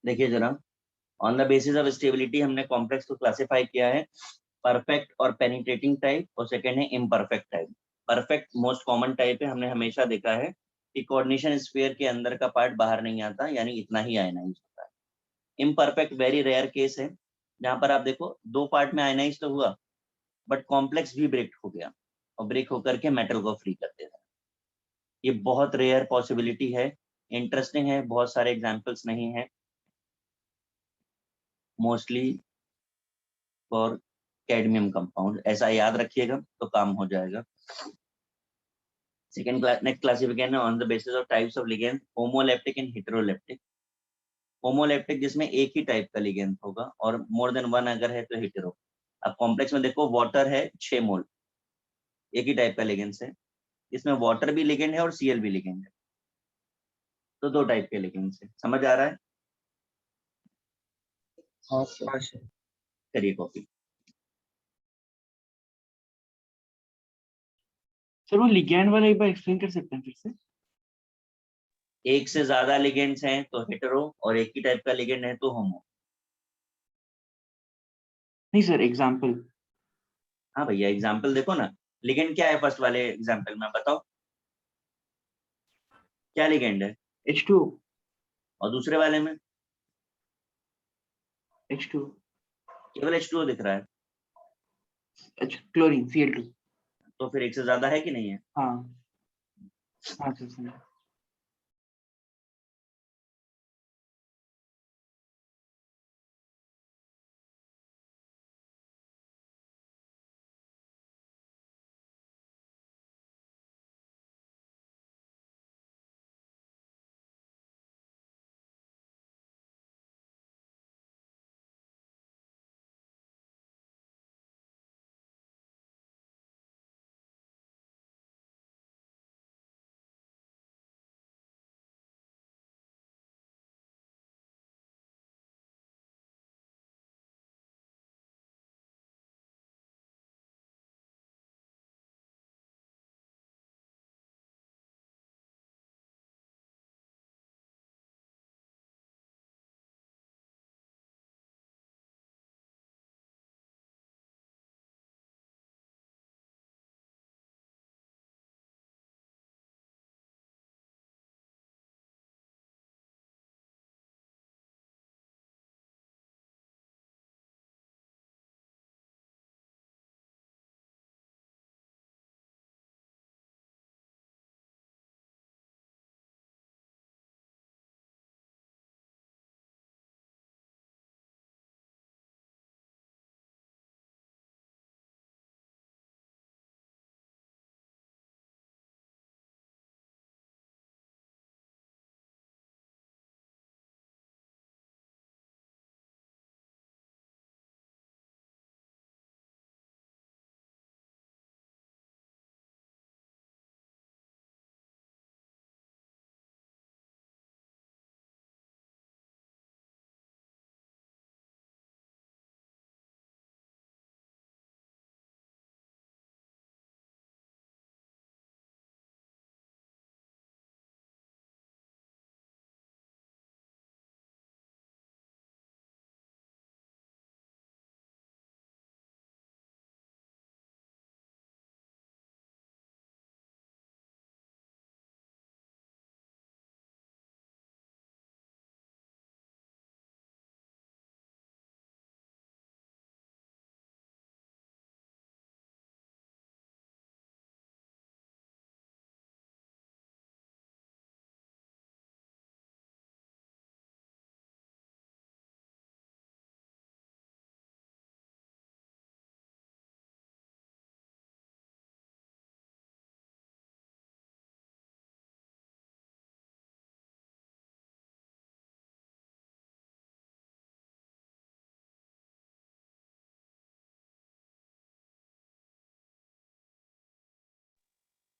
देखिए जरा, on the basis of stability हमने कॉम्प्लेक्स को क्लासिफाई किया है परफेक्ट और पेनिट्रेटिंग टाइप, और सेकंड है imperfect type. Perfect most common type है, हमने हमेशा देखा है कि कोऑर्डिनेशन स्फीयर के अंदर का पार्ट बाहर नहीं आता, यानी इतना ही आयनाइज होता है। इम्परफेक्ट वेरी रेयर केस है, जहां पर आप देखो दो पार्ट में आयनाइज तो हुआ बट कॉम्प्लेक्स भी ब्रेक हो गया, और ब्रेक होकर के मेटल को फ्री कर देता है। ये बहुत रेयर पॉसिबिलिटी है, इंटरेस्टिंग है, बहुत सारे एग्जाम्पल्स नहीं है, मोस्टली फॉर कैडमियम कंपाउंड। ऐसा याद रखिएगा तो काम हो जाएगा। Second next classification on the basis of types of ligand, homoleptic and heteroleptic. Homoleptic जिसमें एक ही टाइप का लिगेंड होगा, और मोर देन वन अगर है तो हेटेरो। अब कॉम्प्लेक्स में देखो वाटर है 6 मोल, एक ही टाइप का लिगेंड है, इसमें वाटर भी लिगेंड है और सीएल भी लिगेंड है, तो दो टाइप के लिगेंड है। समझ आ रहा है? हाँ सर। करिए कॉपी। सर वो लिगैंड वाला एक बार एक्सप्लेन कर सकते हैं फिर से? एक से ज्यादा लिगेंड्स हैं तो हेटेरो, और एक ही टाइप का लिगेंड है तो होमो। नहीं सर, एग्जांपल। हाँ भैया, एग्जाम्पल देखो ना। लिगेंड क्या है फर्स्ट वाले एग्जाम्पल में, बताओ क्या लिगेंड है? H2O। और दूसरे वाले में H2O। केवल H2O दिख रहा है, अच्छा, क्लोरीन Cl2। तो फिर एक से ज्यादा है कि नहीं है? हाँ हाँ सर सर।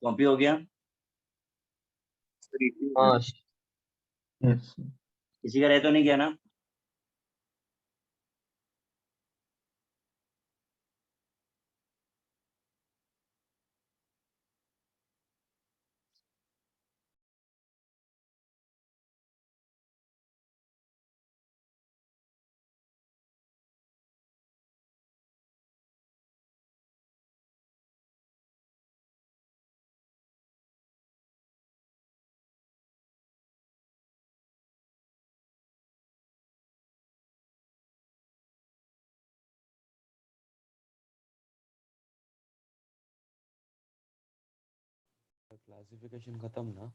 कॉपी हो गया? हाँ yes। किसी का रह तो नहीं गया ना? क्लासिफिकेशन खत्म ना?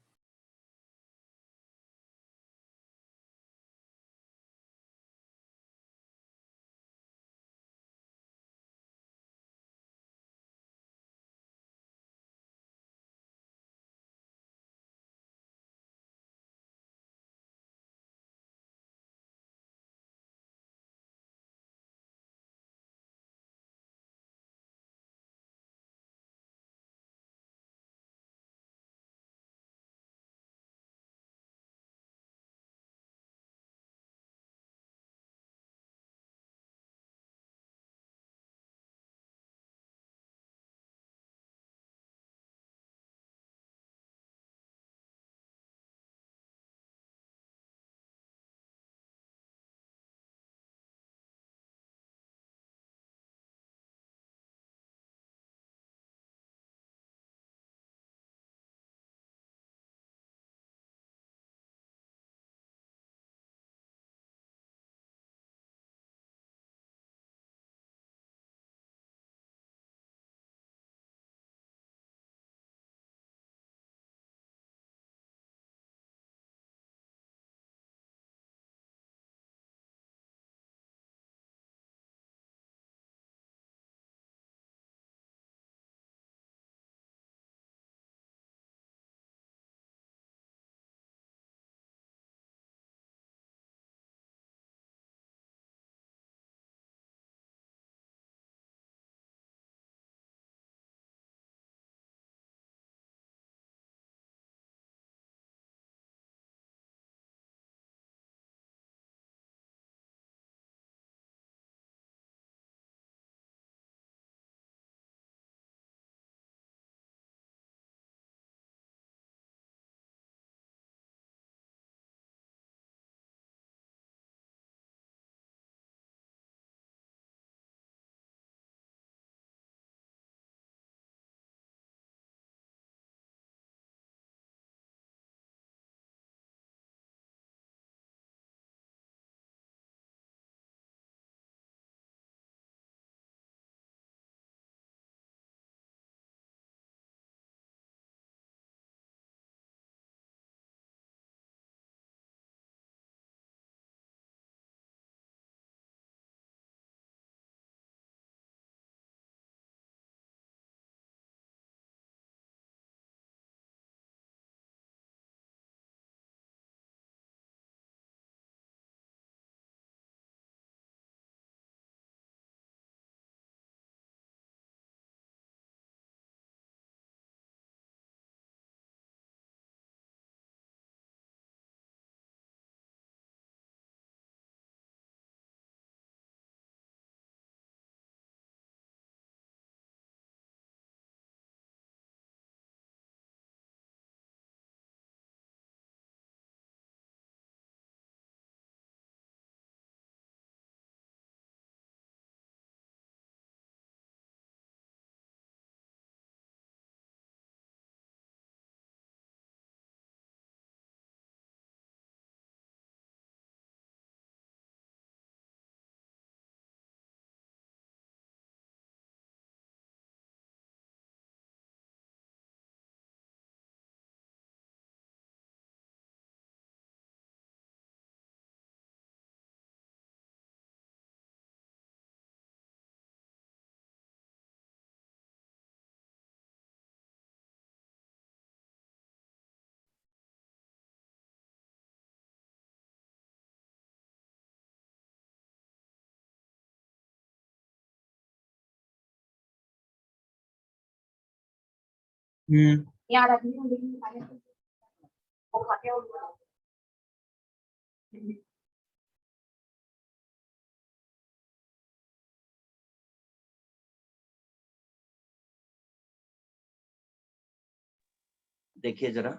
देखिए जरा,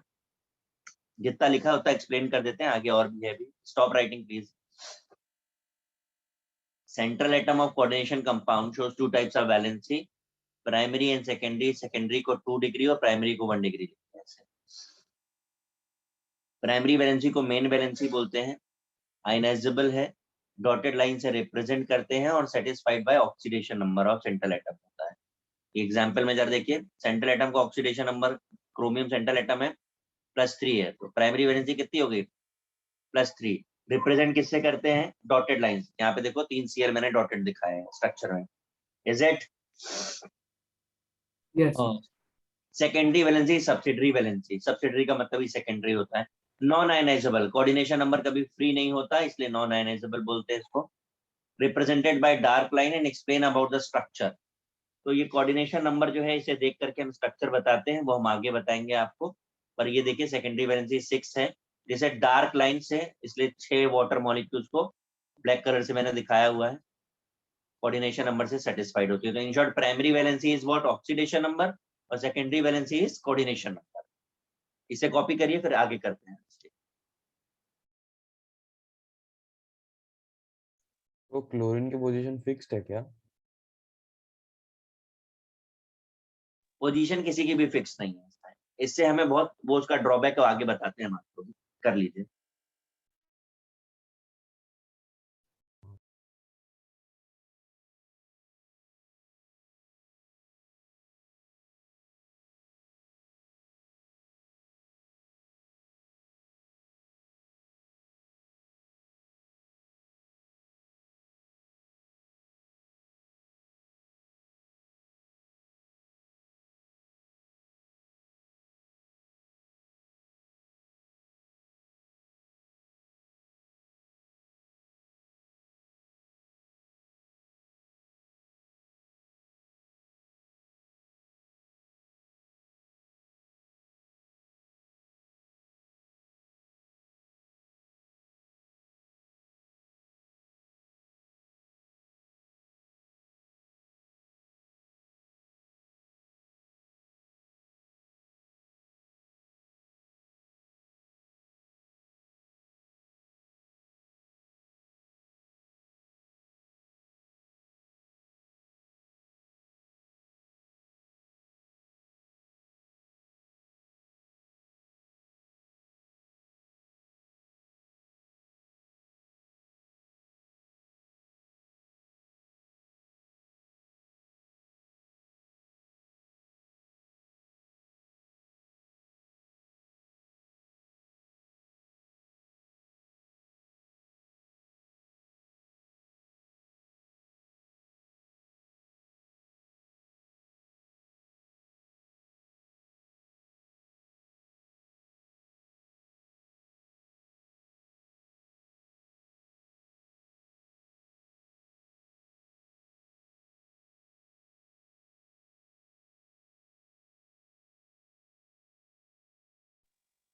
जितना लिखा है उतना एक्सप्लेन कर देते हैं, आगे और भी है भी। Stop writing please. Central atom of coordination compound shows two types of valency, primary and secondary. Secondary को 2 डिग्री और प्राइमरी को 1 डिग्री लिखते हैं। प्राइमरी वैलेंसी को मेन वैलेंसी बोलते हैं, आयनाइजेबल है, डॉटेड लाइन से रिप्रेजेंट करते हैं और satisfied by oxidation number of central atom होता है। एग्जांपल में जरा देखिए, सेंट्रल एटम का oxidation number chromium central atom है +3 है, तो प्राइमरी वैलेंसी कितनी हो गई +3। रिप्रेजेंट किससे करते हैं डॉटेड लाइंस, यहाँ पे देखो 3 Cl मैंने डॉटेड दिखाए हैं स्ट्रक्चर में, इज इट। Yes. हाँ secondary valency subsidiary valency, subsidiary का मतलब ही सेकेंडरी होता है। नॉन आयनाइजेबल, कोऑर्डिनेशन नंबर कभी फ्री नहीं होता इसलिए नॉन आयनाइजेबल बोलते हैं इसको। Represented by dark line and explain about the structure, तो ये कोऑर्डिनेशन नंबर जो है इसे देख करके हम स्ट्रक्चर बताते हैं, वो हम आगे बताएंगे आपको। पर ये देखिए सेकेंडरी वैलेंसी 6 है, जैसे डार्क लाइन से इसलिए 6 वाटर मॉलिक्यूल्स को ब्लैक कलर से मैंने दिखाया हुआ है, कोऑर्डिनेशन नंबर से सेटिस्फाइड होती है। तो in short primary valency is what oxidation number और secondary valency is coordination number. इसे कॉपी करिए फिर आगे करते हैं। तो क्लोरीन की पोजीशन फिक्स्ड है क्या? पोजीशन किसी की भी फिक्स नहीं है, इससे हमें बहुत वो उसका ड्रॉबैक आगे बताते हैं हम आपको, कर लीजिए।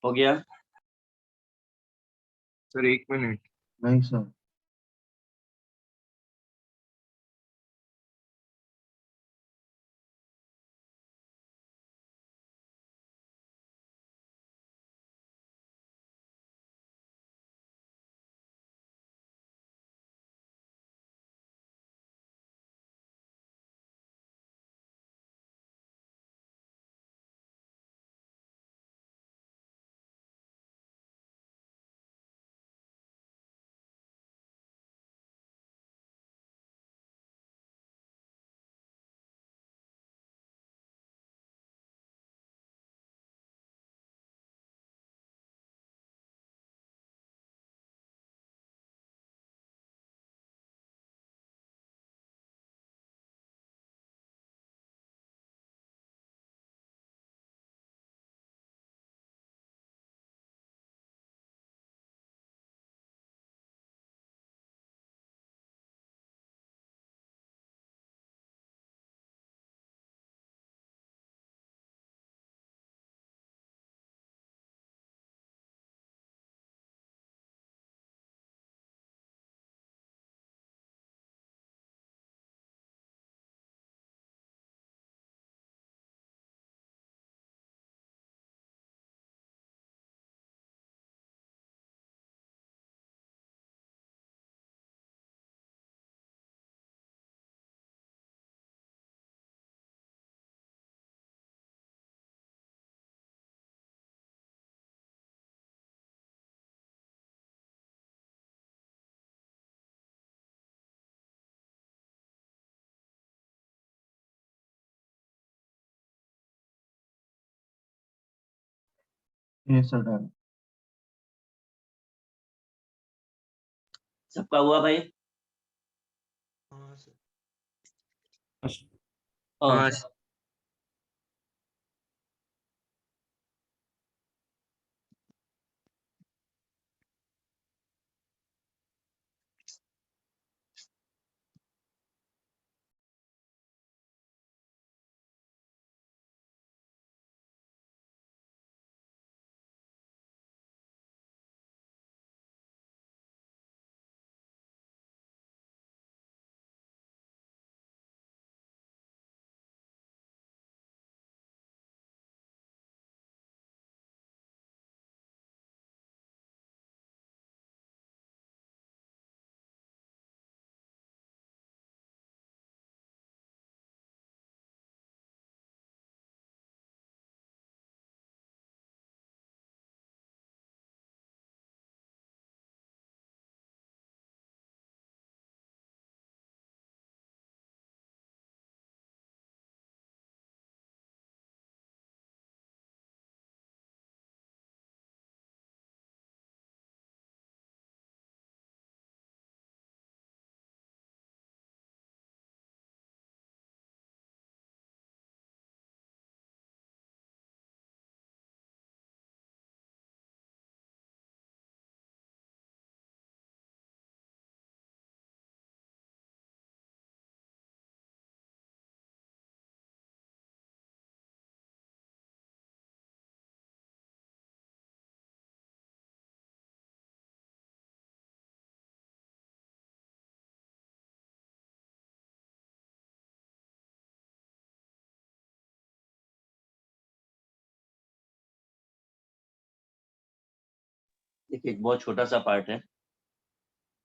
हो गया। Sir 1 minute. नहीं सर। ये सर डाल सबका हुआ भाई? हाँ सर। हाँ देखिए, एक बहुत छोटा सा पार्ट है।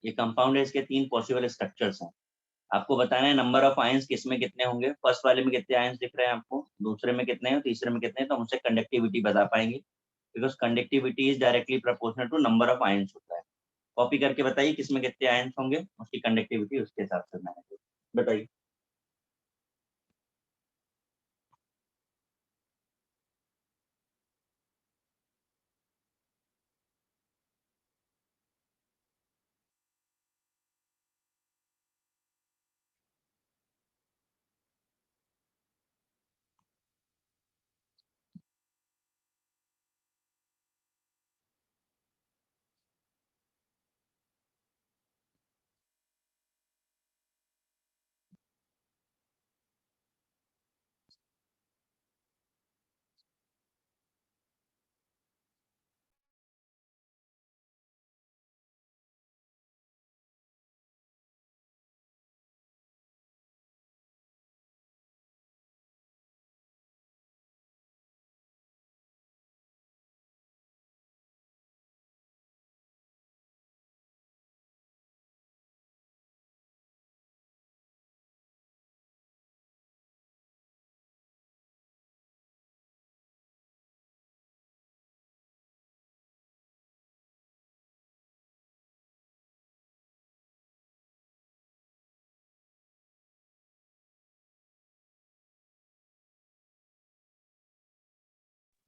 ये कंपाउंड है, इसके 3 पॉसिबल स्ट्रक्चर्स हैं। आपको बताना है नंबर ऑफ आयंस किसमें कितने होंगे। फर्स्ट वाले में कितने आयंस दिख रहे हैं आपको, दूसरे में कितने हैं, तीसरे में कितने हैं, तो हम उससे कंडक्टिविटी बता पाएंगे, because conductivity is directly proportional to number of ions होता है। कॉपी करके बताइए किसमें कितने आयंस होंगे, उसकी कंडक्टिविटी उसके हिसाब से मैंने बताइए।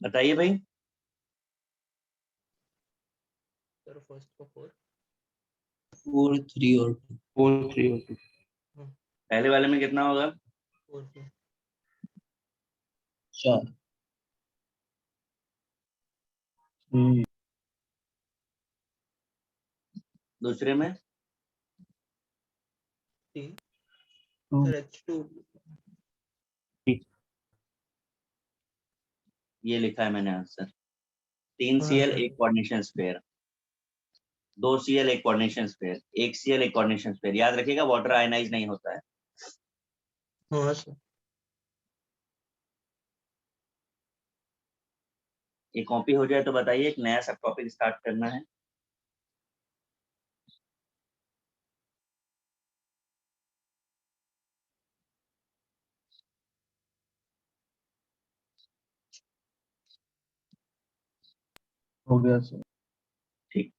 बताइए भाई। सर फर्स्ट का 4। 4 3 और 2 4 3 और 2 पहले वाले में कितना होगा? 4 4 3 दूसरे में 3 2 सर H2 ये लिखा है मैंने आंसर। 3 हाँ Cl सर। एक कोऑर्डिनेशन स्फीयर, 2 Cl एक कोऑर्डिनेशन स्फीयर, 1 Cl एक कोऑर्डिनेशन स्फीयर। याद रखिएगा वाटर आयनाइज नहीं होता है। हाँ सर। ये कॉपी हो जाए तो बताइए, एक नया सब टॉपिक स्टार्ट करना है। हो गया सर। ठीक।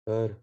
सर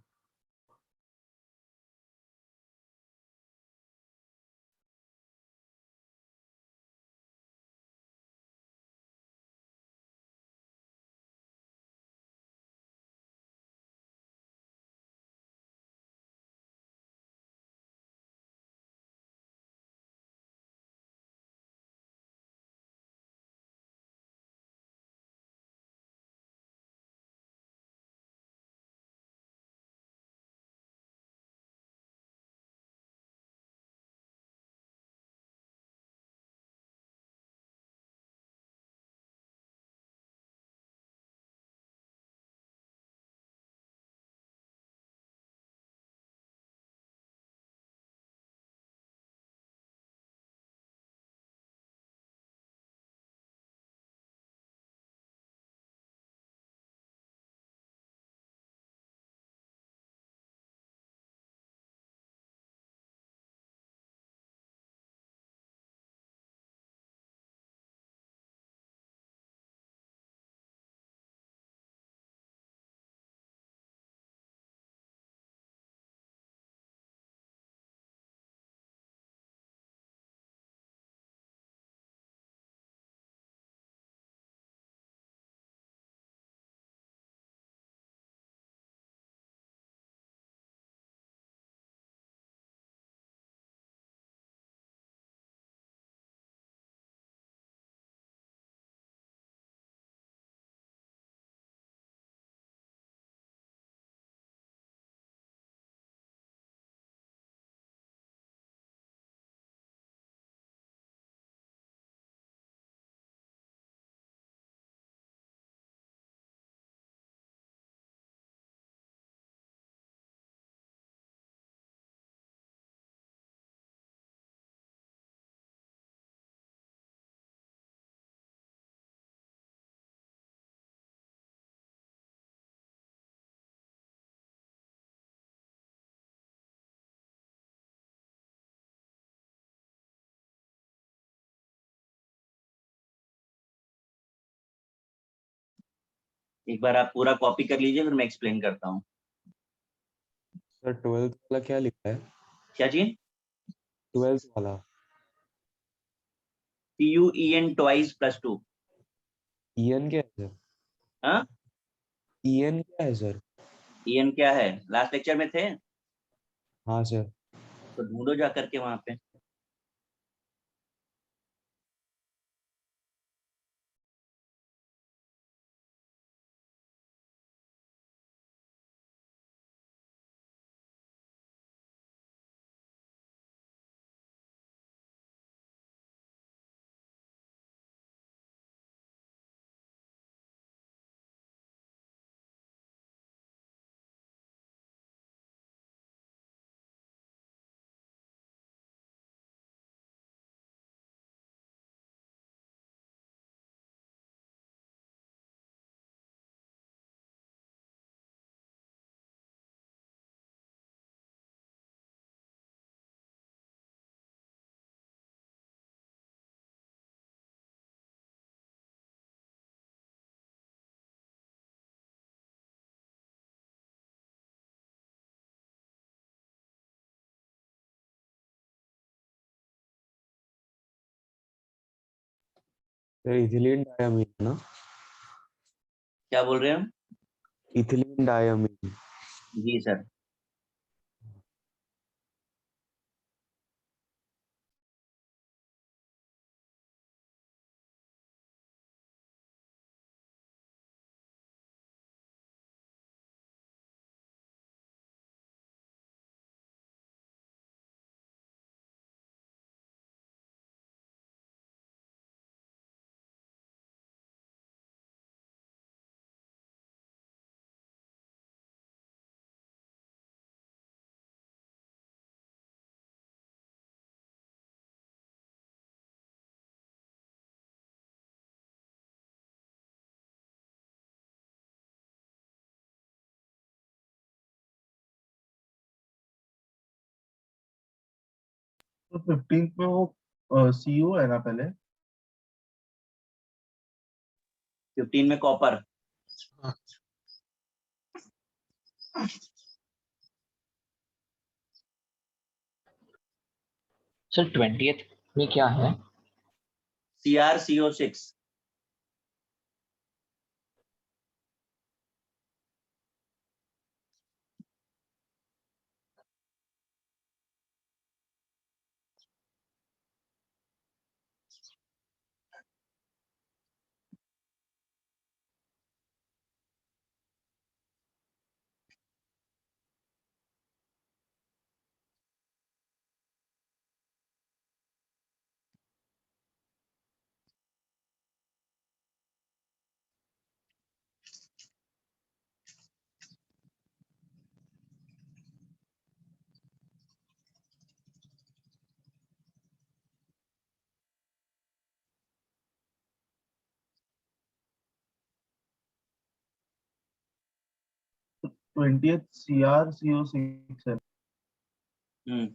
एक बार आप पूरा कॉपी कर लीजिए, फिर मैं एक्सप्लेन करता हूँ। सर 12th वाला क्या लिखा है? क्या चीज? 12th वाला CUEN twice plus 2। EN क्या है सर? हाँ, EN क्या है सर? EN क्या है? लास्ट लेक्चर में थे हाँ सर। तो ढूंढो जा करके वहां पे। सर इथिलीन डायमीन ना? क्या बोल रहे हैं हम? Ethylene diamine. जी सर। तो 15th में वो CO है ना पहले? 15 में कॉपर। हाँ सर 20th में क्या है? CrCO6। ट्वेंटियथ CrCO6 है। हम्म,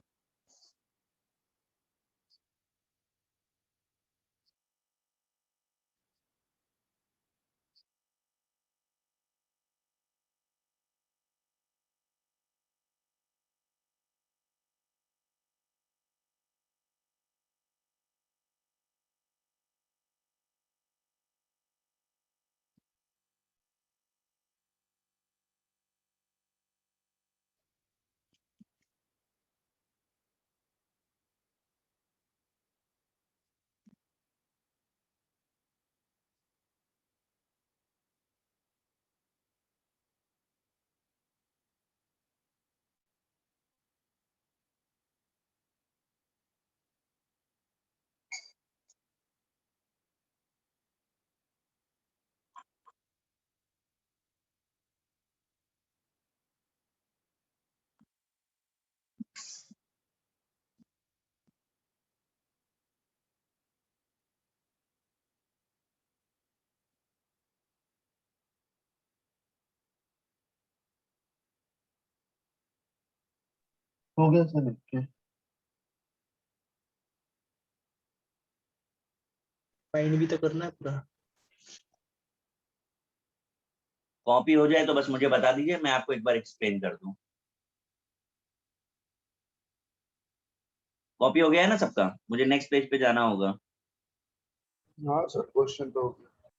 हो गया सर लिख के। फाइंड भी तो करना है पूरा। कॉपी हो जाए तो बस मुझे बता दीजिए, मैं आपको एक बार एक्सप्लेन कर दूं। कॉपी हो गया है ना सबका? मुझे नेक्स्ट पेज पे जाना होगा। हाँ सर क्वेश्चन तो हो गया।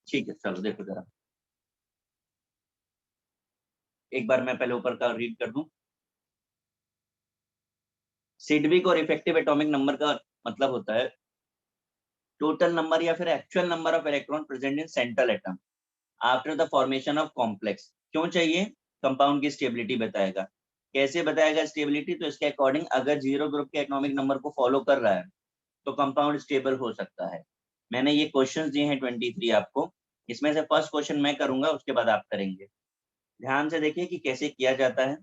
ठीक है, चलो देखो जरा, एक बार मैं पहले ऊपर का रीड कर दूं। सिडविक और इफेक्टिव एटॉमिक नंबर का मतलब होता है टोटल नंबर या फिर actual number of electron present in central atom after the formation of complex. क्यों चाहिए? कंपाउंड की स्टेबिलिटी बताएगा। कैसे बताएगा स्टेबिलिटी? तो इसके अकॉर्डिंग अगर जीरो ग्रुप के एटॉमिक नंबर को फॉलो कर रहा है तो कंपाउंड स्टेबल हो सकता है। मैंने ये क्वेश्चंस दिए हैं 23 आपको, इसमें से फर्स्ट क्वेश्चन मैं करूंगा, उसके बाद आप करेंगे। ध्यान से देखिए कि कैसे किया जाता है।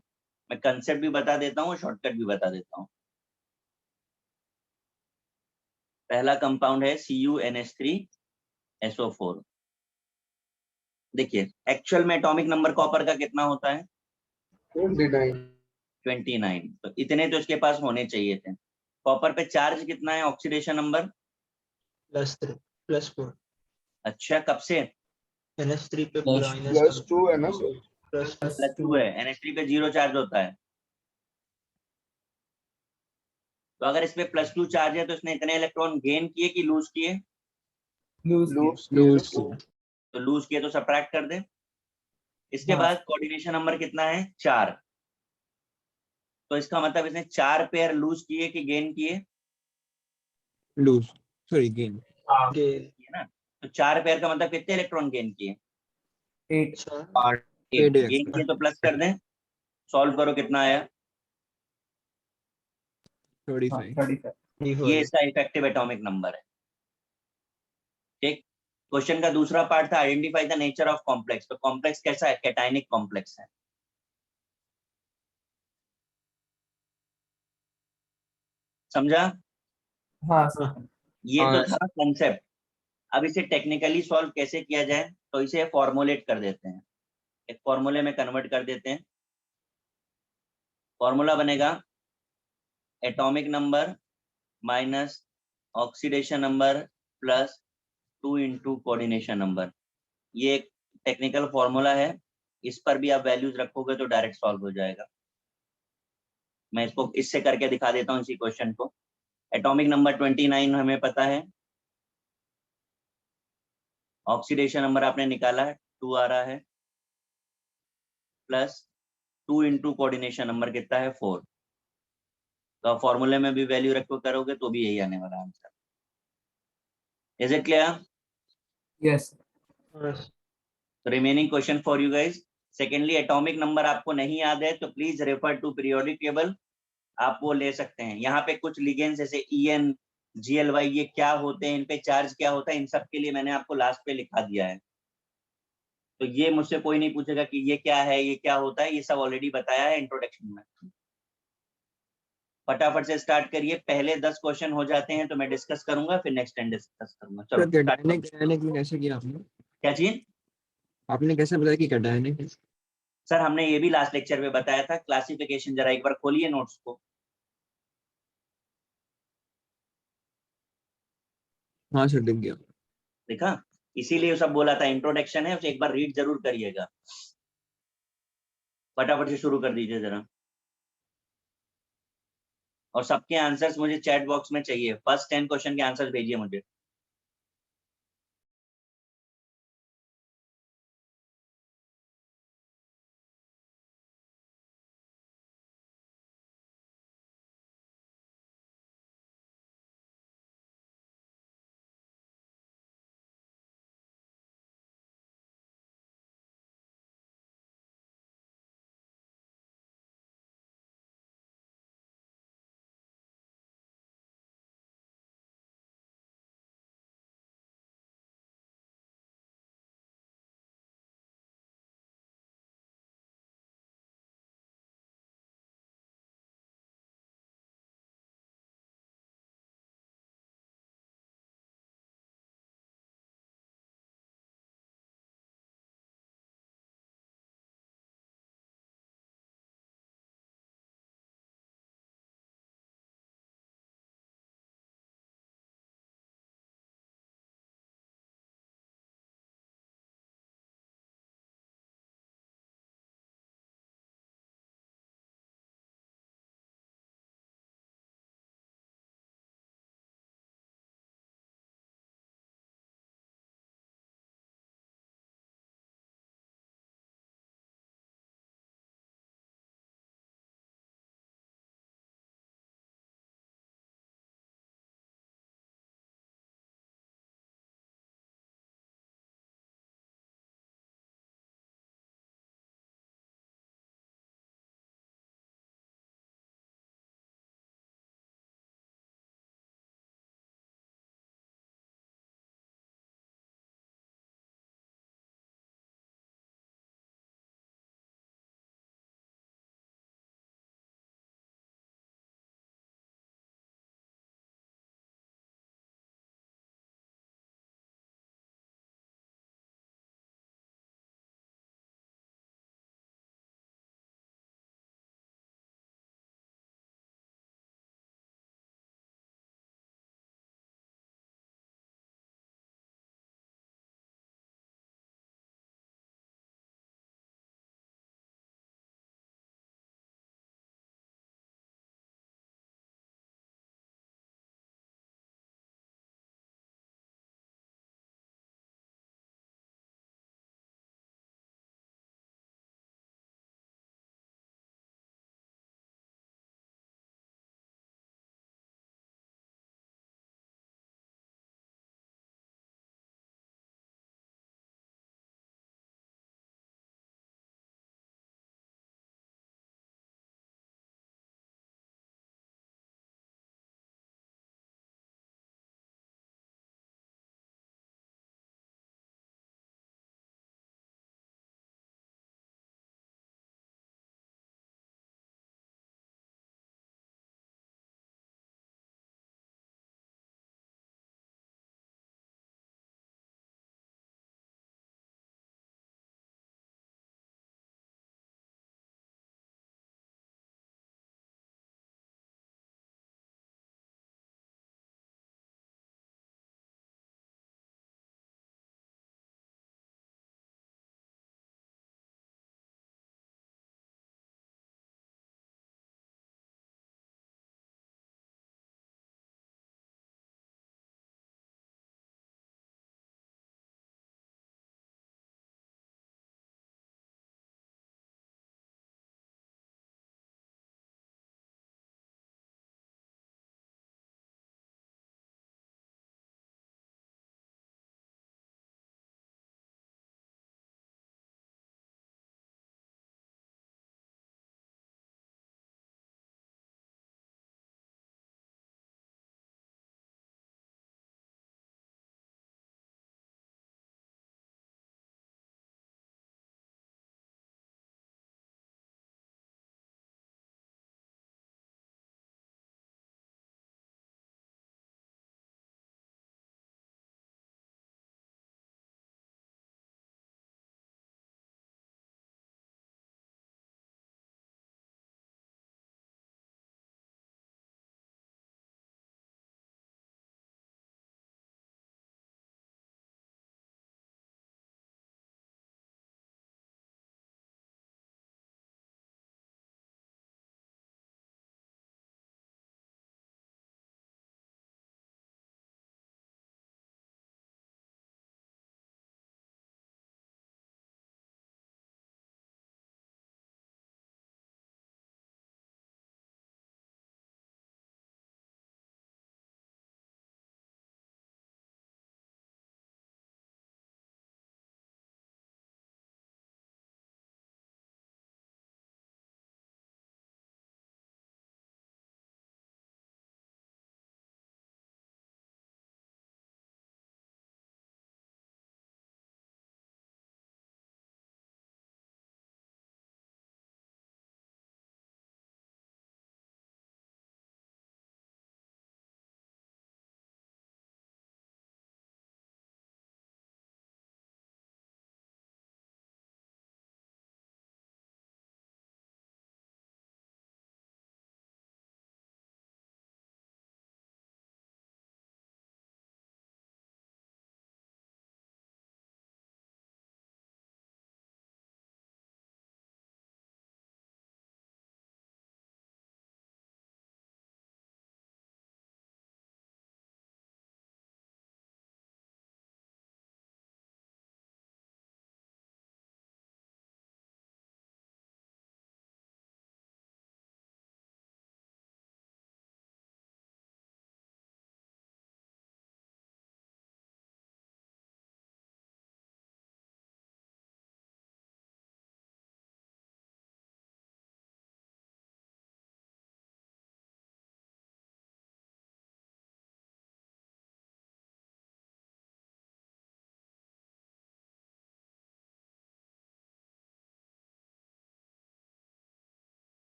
मैं कंसेप्ट भी बता देता हूँ, शॉर्टकट भी बता देता हूँ। पहला कंपाउंड है CuNH3SO4। देखिए एक्चुअल में एटॉमिक नंबर कॉपर का कितना होता है? 29। तो इतने तो इसके पास होने चाहिए थे। कॉपर पे चार्ज कितना है? Oxidation number +4। अच्छा, कब से? NH3 पे +2 है ना सर? +2 है। NH3 पे 0 चार्ज होता है। तो अगर इस पे +2 चार्ज है तो इसने इतने इलेक्ट्रॉन गेन किए कि लूज किए? लूज तो लूज किए तो सबट्रैक्ट कर दे। इसके बाद कोऑर्डिनेशन नंबर कितना है? 4। तो इसका मतलब इसने 4 पेयर लूज किए कि गेन किए? Lose, sorry gain. किए ना। तो 4 पेयर का मतलब कितने इलेक्ट्रॉन गेन किए? 8। 8 गेन किए तो प्लस कर दें। सॉल्व करो कितना आया? 35। ये इसका इफेक्टिव एटॉमिक नंबर है। ठीक। क्वेश्चन का दूसरा पार्ट था identify the nature of complex. तो कॉम्प्लेक्स कैसा है? कैटायनिक कॉम्प्लेक्स है। समझा? ये तो था कंसेप्ट। अब इसे टेक्निकली सॉल्व कैसे किया जाए? तो इसे फॉर्मुलेट कर देते हैं, एक फॉर्मूले में कन्वर्ट कर देते हैं। फॉर्मूला बनेगा atomic number minus oxidation number plus 2 into coordination number. ये एक टेक्निकल फॉर्मूला है, इस पर भी आप वैल्यूज रखोगे तो डायरेक्ट सॉल्व हो जाएगा। मैं इसको इससे करके दिखा देता हूँ इसी क्वेश्चन को। एटॉमिक नंबर 29 हमें पता है, ऑक्सीडेशन नंबर आपने निकाला है 2 आ रहा है, प्लस 2 इंटू कोऑर्डिनेशन नंबर कितना है 4। तो आप फॉर्मूले में भी वैल्यू रख के करोगे तो भी यही आने वाला answer. Is it clear? Yes remaining question for you guys. Secondly, atomic number आपको नहीं याद है तो please refer to periodic table, आप वो ले सकते हैं। यहाँ पे कुछ लिगेंड्स जैसे EN GLY ये क्या होते हैं, इन पे चार्ज क्या होता है, इन सब के लिए मैंने आपको लास्ट पे लिखा दिया है। तो ये मुझसे कोई नहीं पूछेगा कि ये क्या है, ये क्या होता है, ये सब ऑलरेडी बताया है इंट्रोडक्शन में। फटाफट से स्टार्ट करिए, पहले 10 क्वेश्चन हो जाते हैं तो मैं डिस्कस करूंगा, फिर नेक्स्ट 10 डिस्कस करूंगा। चलो start करो। कैटायनिक में कैसे किया आपने? क्या चीज? आपने कैसे बताया कि कैटायनिक? सर हमने ये भी लास्ट लेक्चर में बताया था, क्लासिफिकेशन जरा एक बार खोलिए नोट्स को। हाँ सर, दिख गया। देखा, इसीलिए सब बोला था इंट्रोडक्शन है, उसे एक बार रीड जरूर करिएगा। फटाफट से शुरू कर दीजिए जरा, और सबके आंसर्स मुझे चैट बॉक्स में चाहिए। फर्स्ट 10 क्वेश्चन के आंसर्स भेजिए मुझे।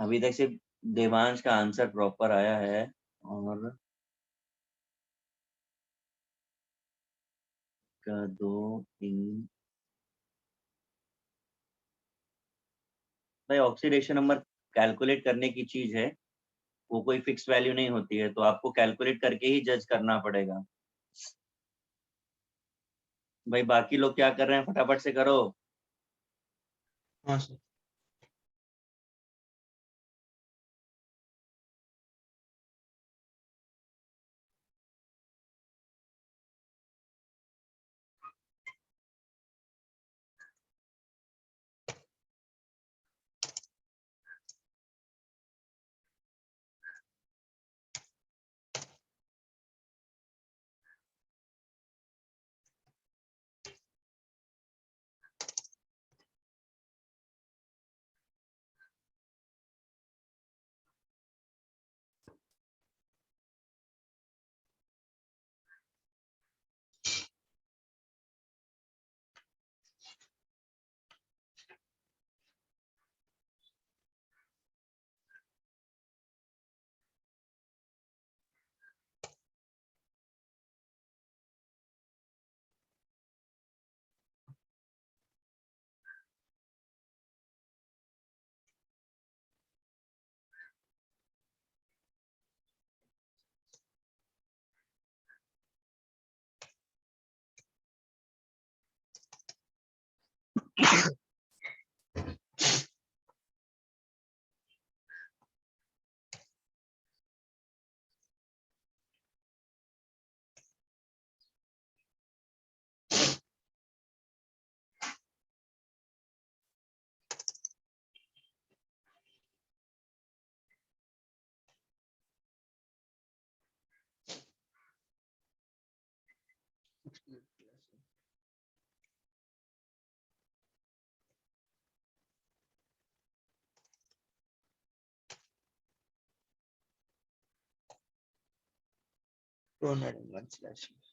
अभी तक सिर्फ देवांश का आंसर प्रॉपर आया है और का 2 3 भाई ऑक्सीडेशन नंबर कैलकुलेट करने की चीज है, वो कोई फिक्स वैल्यू नहीं होती है, तो आपको कैलकुलेट करके ही जज करना पड़ेगा। भाई बाकी लोग क्या कर रहे हैं, फटाफट से करो। हाँ सर। /1/.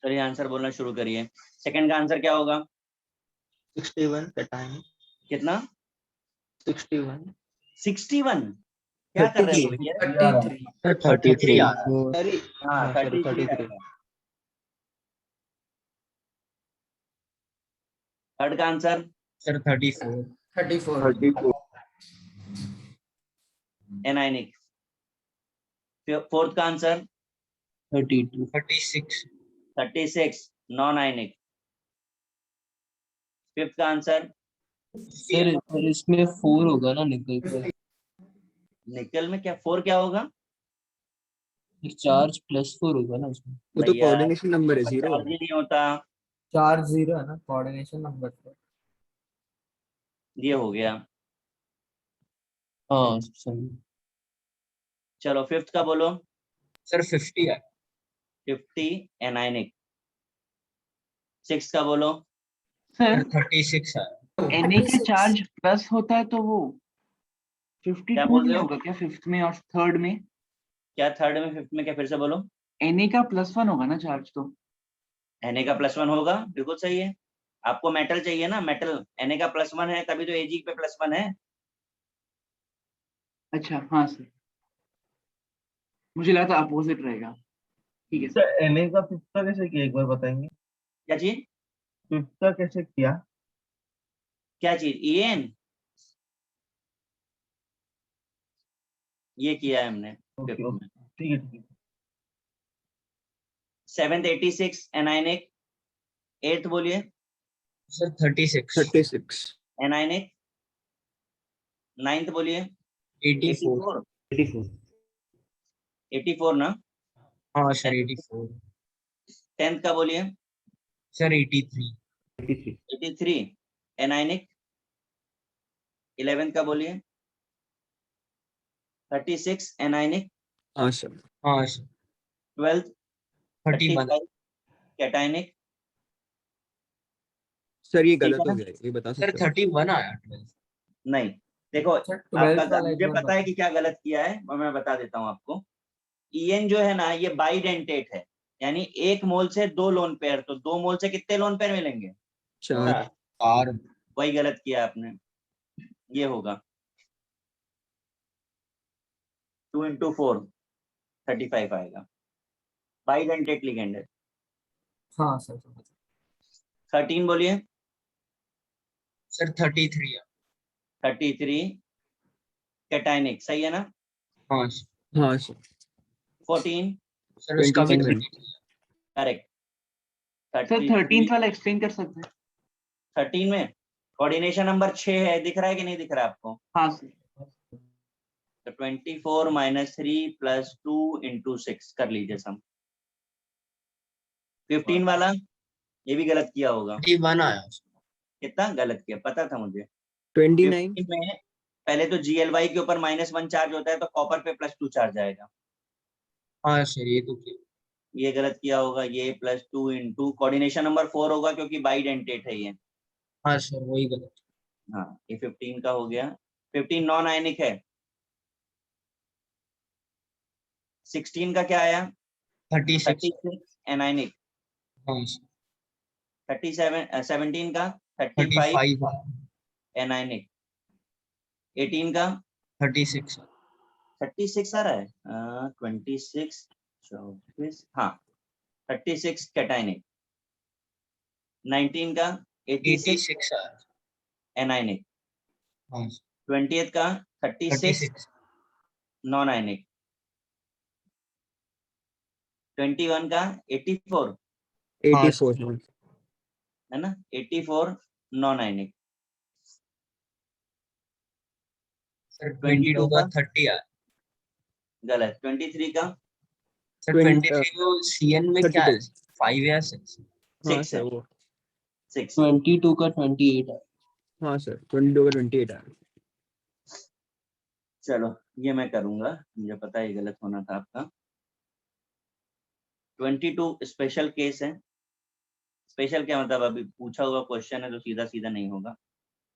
चलिए आंसर बोलना शुरू करिए। सेकंड का आंसर क्या होगा? 61 कटाएंगे। कितना? 61 61? क्या कर रहे हो भैया? 33 सर 33 आ 33 रहा है। अरे हाँ, हाँ सर 33 33 आएगा। थर्ड का आंसर सर 34 34 एनाइनिक। फोर्थ का आंसर 32 36 36 नॉन आयनिक। फिफ्थ का आंसर सर इसमें 4 होगा ना निकल का निकल में क्या 4 क्या होगा? चार्ज +4 होगा ना उसमें। वो तो भैया कोऑर्डिनेशन नंबर है 0। चार्ज ही नहीं होता। चार्ज 0 है ना कोऑर्डिनेशन नंबर पे। ये हो गया। हाँ सही। चलो फिफ्थ का बोलो। सर 50 है 50 एनाइनिक। सिक्स का बोलो। सर 36 है Na का चार्ज प्लस होता है तो वो क्या 52 बोल नहीं रहे हो? होगा क्या फिफ्थ में और थर्ड में? क्या थर्ड में फिफ्थ में क्या? फिर से बोलो। Na का +1 होगा ना चार्ज तो। Na का +1 होगा, बिल्कुल सही है। आपको मेटल चाहिए ना, मेटल। Na का +1 है तभी तो Ag पे +1 है। अच्छा हाँ सर, मुझे लगा था अपोजिट रहेगा। ठीक है सर। सर Na का फिफ्थ का कैसे किया, एक बार बताएंगे? क्या चीज? फिफ्थ का कैसे किया? क्या चीज? En ये किया है हमने ओके फिफ्थ में। ठीक है ठीक है। Seventh 86 anionic. एट्थ बोलिए। Sir 36 36 anionic. नाइन्थ बोलिए। 84 84 84 ना। हाँ सर 84 टेंथ का बोलिए। Sir 83 83 anionic. 11th का बोलिए। 36 एनाइनिक। हाँ सर। हाँ सर 12th 31 35 कैटाइनिक। सर ये ठीक गलत है हो ना? गया, ये बता सर सकते हो? 31 आया 12 नहीं, देखो सर आपका 12th वाला एक मुझे बार पता है बता। कि क्या गलत किया है और मैं बता देता हूँ आपको। En जो है ना ये बाइडेंटेट है, यानी एक मोल से 2 लोन पेयर, तो 2 मोल से कितने लोन पेयर मिलेंगे? 4। 4 वही गलत किया आपने। ये होगा 2 into 4 35 आएगा। बाइडेंटेट लिगेंड है। हाँ सर 13 बोलिए। सर 33 है 33 कैटाइनिक, सही है ना? हाँ सर हाँ सर। 14 सर उसका भी 27 करेक्ट। सर 33 13th वाला एक्सप्लेन कर सकते हैं? 13 में कोऑर्डिनेशन नंबर 6 है, दिख रहा है कि नहीं दिख रहा है आपको? हाँ सर। तो 24 - 3 + 2 into 6 कर लीजिए सम। 15 वाला ये भी गलत किया होगा। 31 आया कितना गलत किया पता था मुझे। 29 15 में पहले तो GLY के ऊपर -1 चार्ज होता है, तो कॉपर पे +2 चार्ज आएगा। हाँ सर ये तो किया ये गलत किया होगा। ये +2 into कोऑर्डिनेशन नंबर 4 होगा क्योंकि बाइडेंटेट है ये। हाँ सर वही गलत हाँ, ये 15 का हो गया। 15 नॉन आयनिक है। 16 का क्या आया? 36 36 एनाइनिक। हाँ सर 17 का 35 35 आया एनाइनिक। 18 का 36 36 आ रहा है। 26 24 हाँ 36 कैटाइनिक। 19 का 86 86 आया एनाइनिक। हाँ सर 20th का 36 36 नॉन आयनिक। 21 का 84 84 है ना, 84 नॉन आयनिक। सर 22 22 का का 30 आया गलत। 23 का सर 20 23 को CN में क्या है 32। 5 या 6 हाँ 6 सर है। वो। 6 22 का 28 है। हाँ सर 22 का 28 है। चलो ये मैं करूंगा, मुझे पता है ये गलत होना था आपका। 22 स्पेशल केस है। स्पेशल क्या मतलब, अभी पूछा हुआ क्वेश्चन है तो सीधा सीधा नहीं होगा।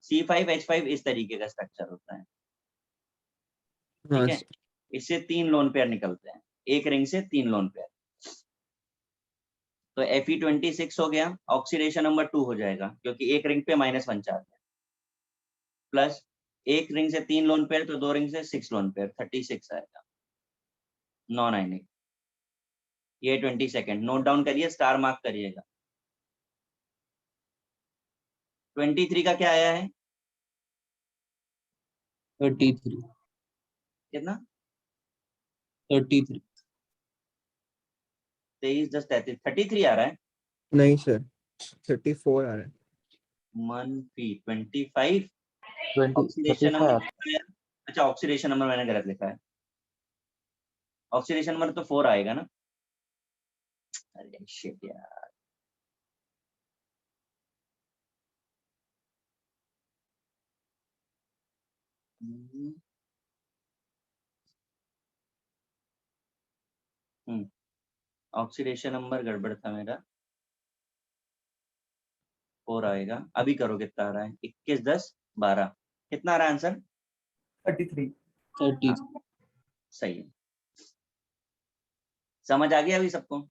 C5H5 इस तरीके का स्ट्रक्चर होता है, हाँ ठीक है। सर। इससे 3 लोन पेयर निकलते हैं, एक रिंग से 3 लोन पेयर। तो Fe26 हो गया, ऑक्सीडेशन नंबर 2 हो जाएगा क्योंकि एक रिंग पे -1 चार्ज है, प्लस एक रिंग से 3 लोन पेयर तो 2 रिंग से 6 लोन पेयर, 36 आएगा नॉन आयनिक। ये 22 नोट डाउन करिए, स्टार मार्क करिएगा। 23 का क्या आया है, 33 कितना? 33 23 10 33, 33 आ रहा है। नहीं सर 34 आ रहा है। -25 20 ऑक्सीडेशन 35 नंबर। अच्छा ऑक्सीडेशन नंबर मैंने गलत लिखा है, ऑक्सीडेशन नंबर तो 4 आएगा ना। अरे शिट यार, ऑक्सीडेशन नंबर गड़बड़ था मेरा, 4 आएगा। अभी करो कितना आ रहा है, 21 10 12, कितना आ रहा है आंसर? 33। 33 सही है। समझ आ गया अभी सबको?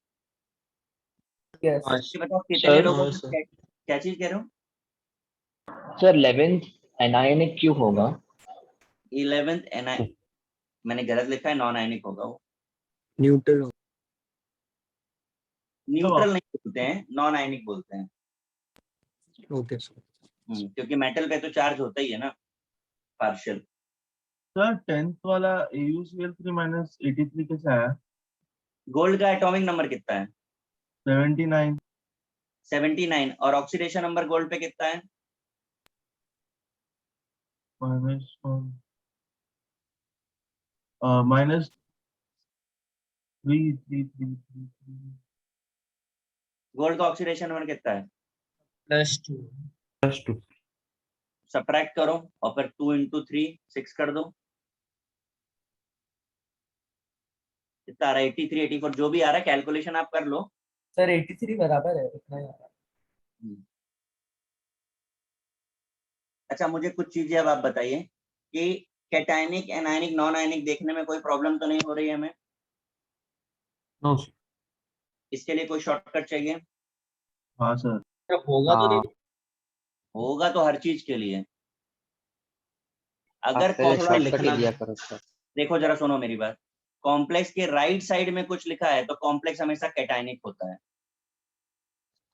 यस हाँ ये बताओ कितने सर, लोगों हाँ को सर। क्या चीज कह रहे हो? सर 11th एनायनिक क्यों होगा? 11th मैंने गलत लिखा है, नॉन आयनिक होगा वो। न्यूट्रल न्यूट्रल नहीं बोलते हैं, नॉन आयनिक बोलते हैं। Okay sir. क्योंकि मेटल पे तो चार्ज होता ही है ना, पार्शियल। सर 10th वाला AuCl3 - 83 कैसे आया? गोल्ड का एटॉमिक नंबर कितना है? 79 79। और ऑक्सीडेशन नंबर गोल्ड पे कितना है? -3 गोल्ड का ऑक्सीडेशन नंबर कितना है? +2। +2 सब्ट्रैक्ट करो और फिर 2 × 3 6 कर दो, कितना आ रहा है? 83 84 जो भी आ रहा है, कैलकुलेशन आप कर लो। सर 83 बराबर है, इतना ही आ रहा है। अच्छा मुझे कुछ चीजें अब आप बताइए कि कैटायनिक एनायनिक नॉन आयनिक देखने में कोई प्रॉब्लम तो नहीं हो रही है हमें? नो। इसके लिए कोई शॉर्टकट चाहिए? हाँ सर। सर होगा तो हाँ। नहीं। होगा तो हर चीज के लिए। आप अगर पहले थोड़ा शॉर्टकट ही लिखना, दिया करो सर। देखो जरा सुनो मेरी बात, कॉम्प्लेक्स के राइट साइड में कुछ लिखा है तो कॉम्प्लेक्स हमेशा कैटायनिक होता है।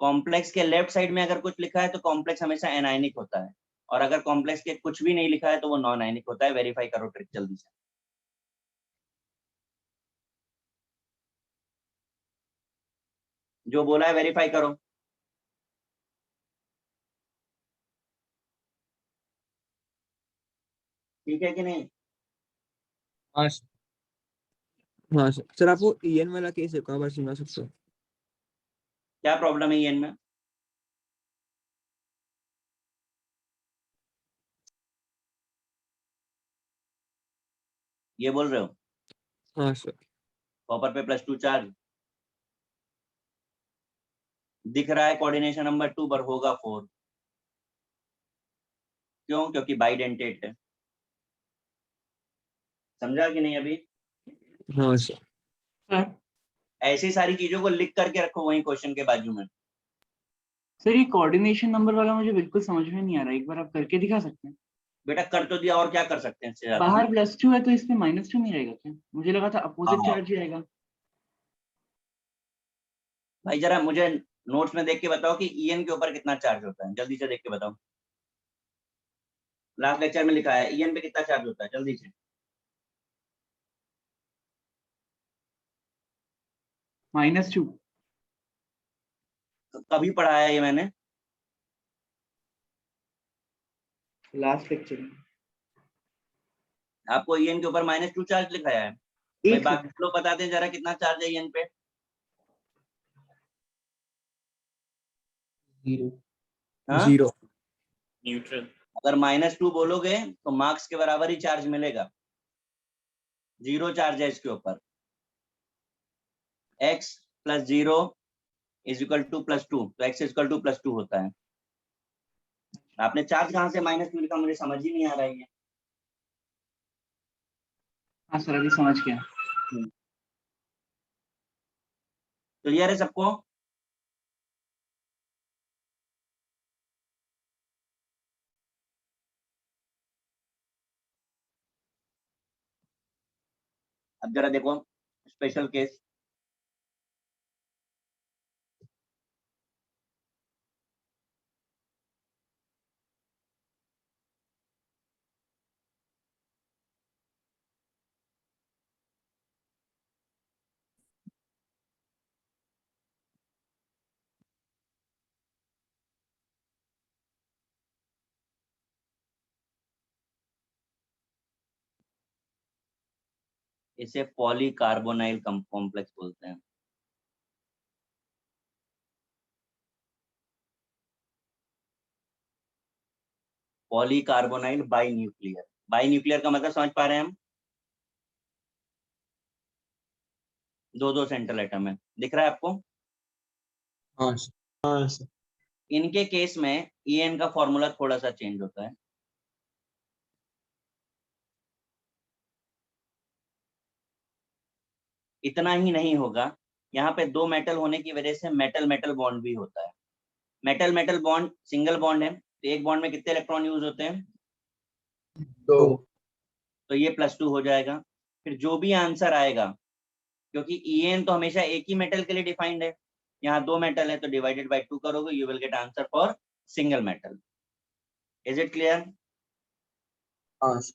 कॉम्प्लेक्स के लेफ्ट साइड में अगर कुछ लिखा है तो कॉम्प्लेक्स हमेशा एनायनिक होता है। और अगर कॉम्प्लेक्स के कुछ भी नहीं लिखा है तो वो नॉन आयनिक होता है। वेरीफाई करो ट्रिक जल्दी से। जो बोला है वेरीफाई करो। ठीक है कि नहीं? हाँ सर। हाँ सर। सर आप वो ईएन वाला केस एक और बार सुना सकते हो? क्या प्रॉब्लम है ईएन में? ये बोल रहे हो? हाँ सर। कॉपर पे +2 चार्ज दिख रहा है, कोऑर्डिनेशन नंबर 2 पर होगा 4। क्यों? क्योंकि बाइडेंटेट है। समझा कि नहीं अभी? हाँ सर। सर ऐसी सारी चीजों को लिख करके रखो वहीं क्वेश्चन के बाजू में। सर ये कोऑर्डिनेशन नंबर वाला मुझे बिल्कुल समझ में नहीं आ रहा, एक बार आप करके दिखा सकते हैं? बेटा कर तो दिया, और क्या कर सकते हैं इससे ज्यादा? बाहर +2 है तो इसमें -2 नहीं रहेगा क्या? मुझे लगा था अपोजिट हाँ। चार्ज ही आएगा। भाई जरा मुझे नोट्स में देख के बताओ कि ईएन के ऊपर कितना चार्ज होता है, जल्दी से देख के बताओ। लास्ट लेक्चर में लिखा है ईएन पे कितना चार्ज होता है, जल्दी से। -2। कभी पढ़ाया है ये मैंने? लास्ट लेक्चर में आपको ईएन के ऊपर -2 चार्ज लिखाया है? भाई एक बाकी लोग बताते हैं जरा कितना चार्ज है ईएन पे। 0 हाँ? 0। न्यूट्रल। अगर -2 बोलोगे तो मार्क्स के बराबर ही चार्ज मिलेगा। 0 चार्ज है इसके ऊपर। x + 0 = +2, तो x = +2 होता है। आपने चार्ज कहाँ से -2 लिखा, मुझे समझ ही नहीं आ रहा है ये। हाँ सर अभी समझ गया। क्लियर है सबको? अब जरा देखो स्पेशल केस, इसे पॉलीकार्बोनाइल कॉम्प्लेक्स बोलते हैं। पॉलीकार्बोनाइल बाई न्यूक्लियर, बाई न्यूक्लियर का मतलब समझ पा रहे हैं हम, दो दो सेंट्रल एटम है, दिख रहा है आपको। हाँ सर। हाँ सर। इनके केस में EN का फॉर्मूला थोड़ा सा चेंज होता है। इतना ही नहीं होगा, यहाँ पे दो मेटल होने की वजह से मेटल मेटल बॉन्ड भी होता है। Metal metal bond single bond है, तो एक बॉन्ड में कितने इलेक्ट्रॉन यूज होते हैं? 2। तो ये +2 हो जाएगा। फिर जो भी आंसर आएगा, क्योंकि EN तो हमेशा एक ही मेटल के लिए डिफाइंड है, यहाँ दो मेटल है तो डिवाइडेड बाय 2 करोगे, you will get answer for single metal. Is it clear? हाँ सर।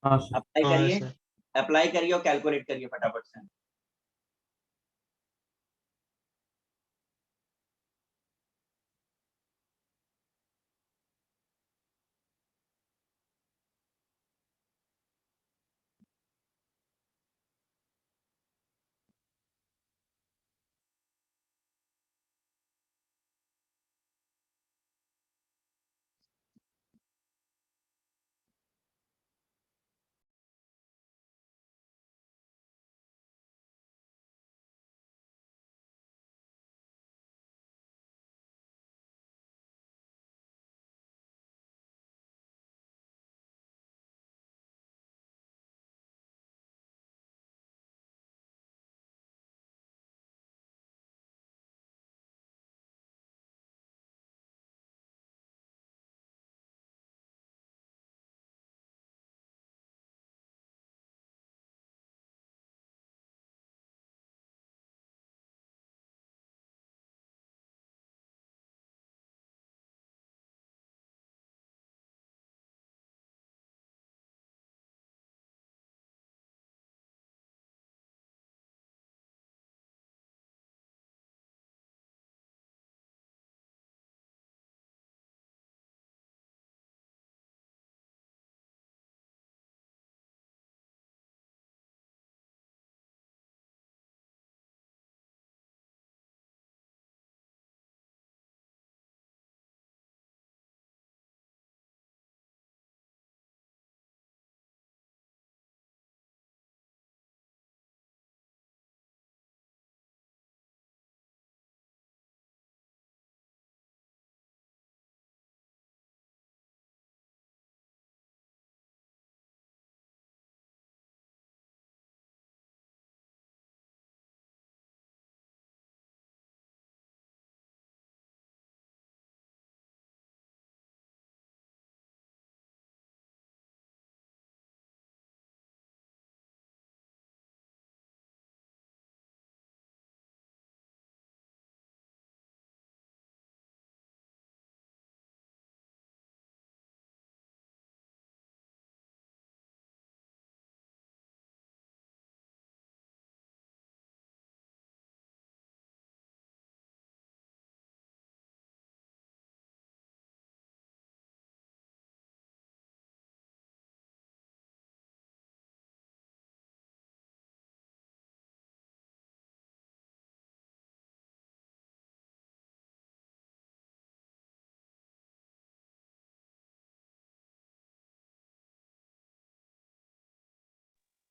हाँ सर। अप्लाई हाँ करिए, सर। अप्लाई करिए और कैलकुलेट करिए फटाफट से।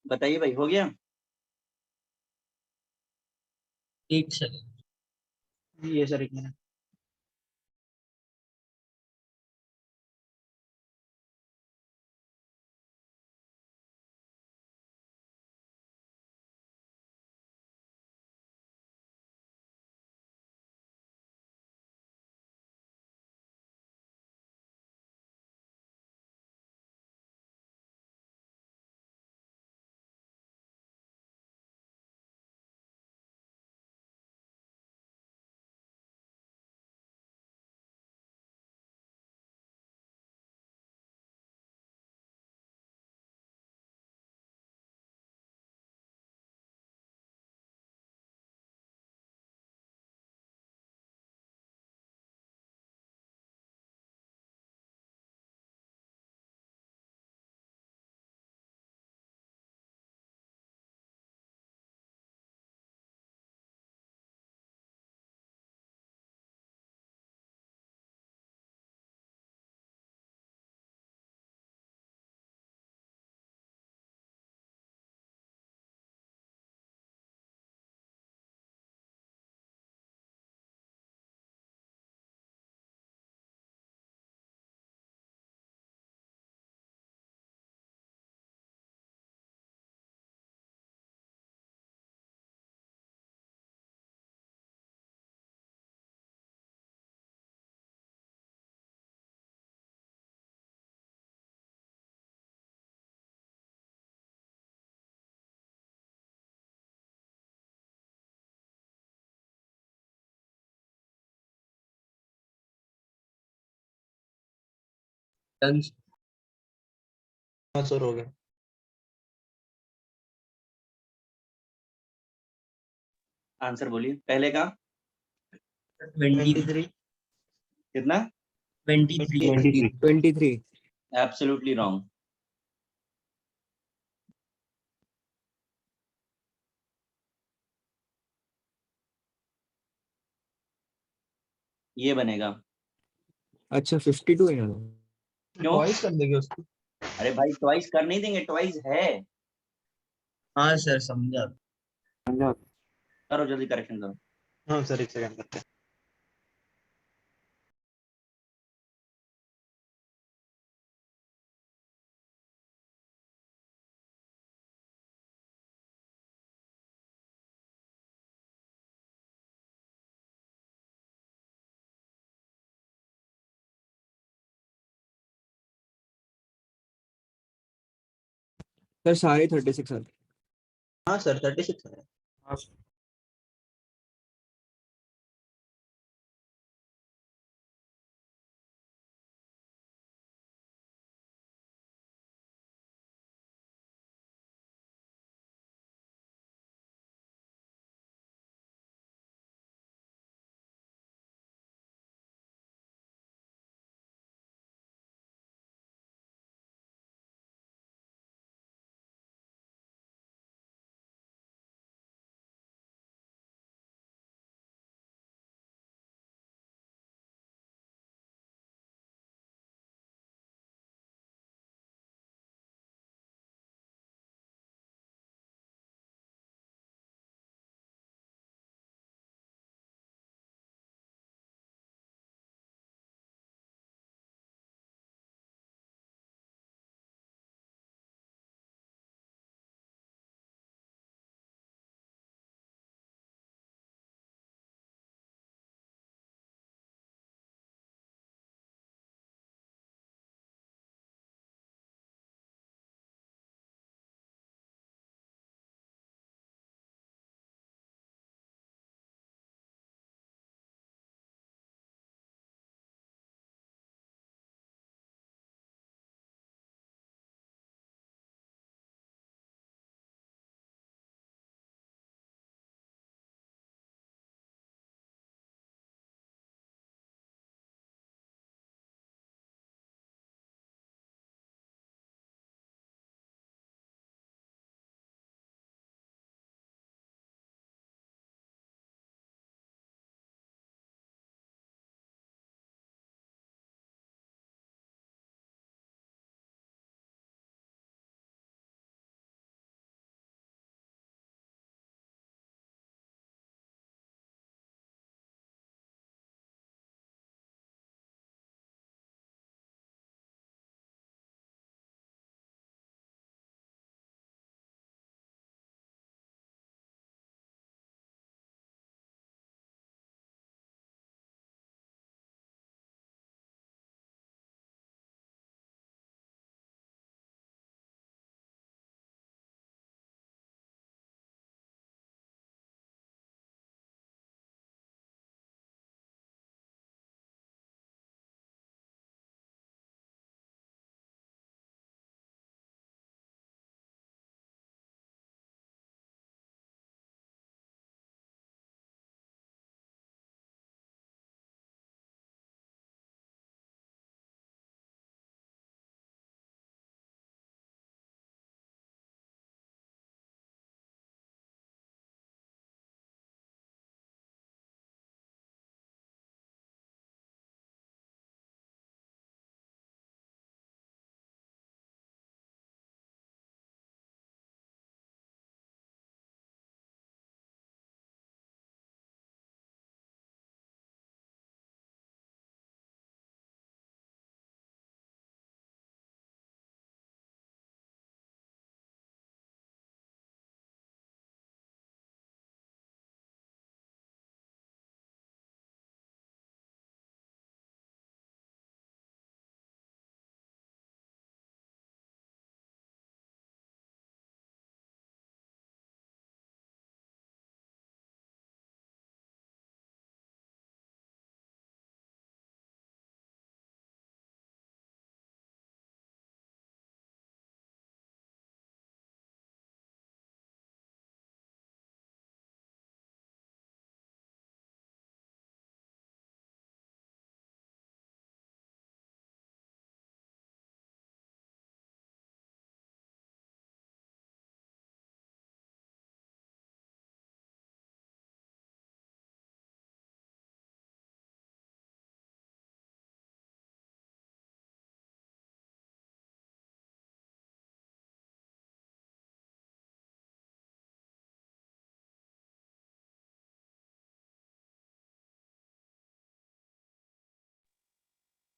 बताइए भाई, हो गया? ठीक सर। ये सर एक मिनट। डन। हाँ सर हो गया। आंसर बोलिए पहले का 23। कितना 23। 23. 23। Absolutely wrong. ये बनेगा। अच्छा 52 है यहाँ। क्यों? वॉइस कर देंगे उसको। अरे भाई ट्वाइस कर नहीं देंगे, ट्वाइस है। हाँ सर समझा। करो जल्दी करेक्शन करो। हाँ सर एक सेकंड करते हैं। सर सारे 36 आते। हाँ सर 36 है। हाँ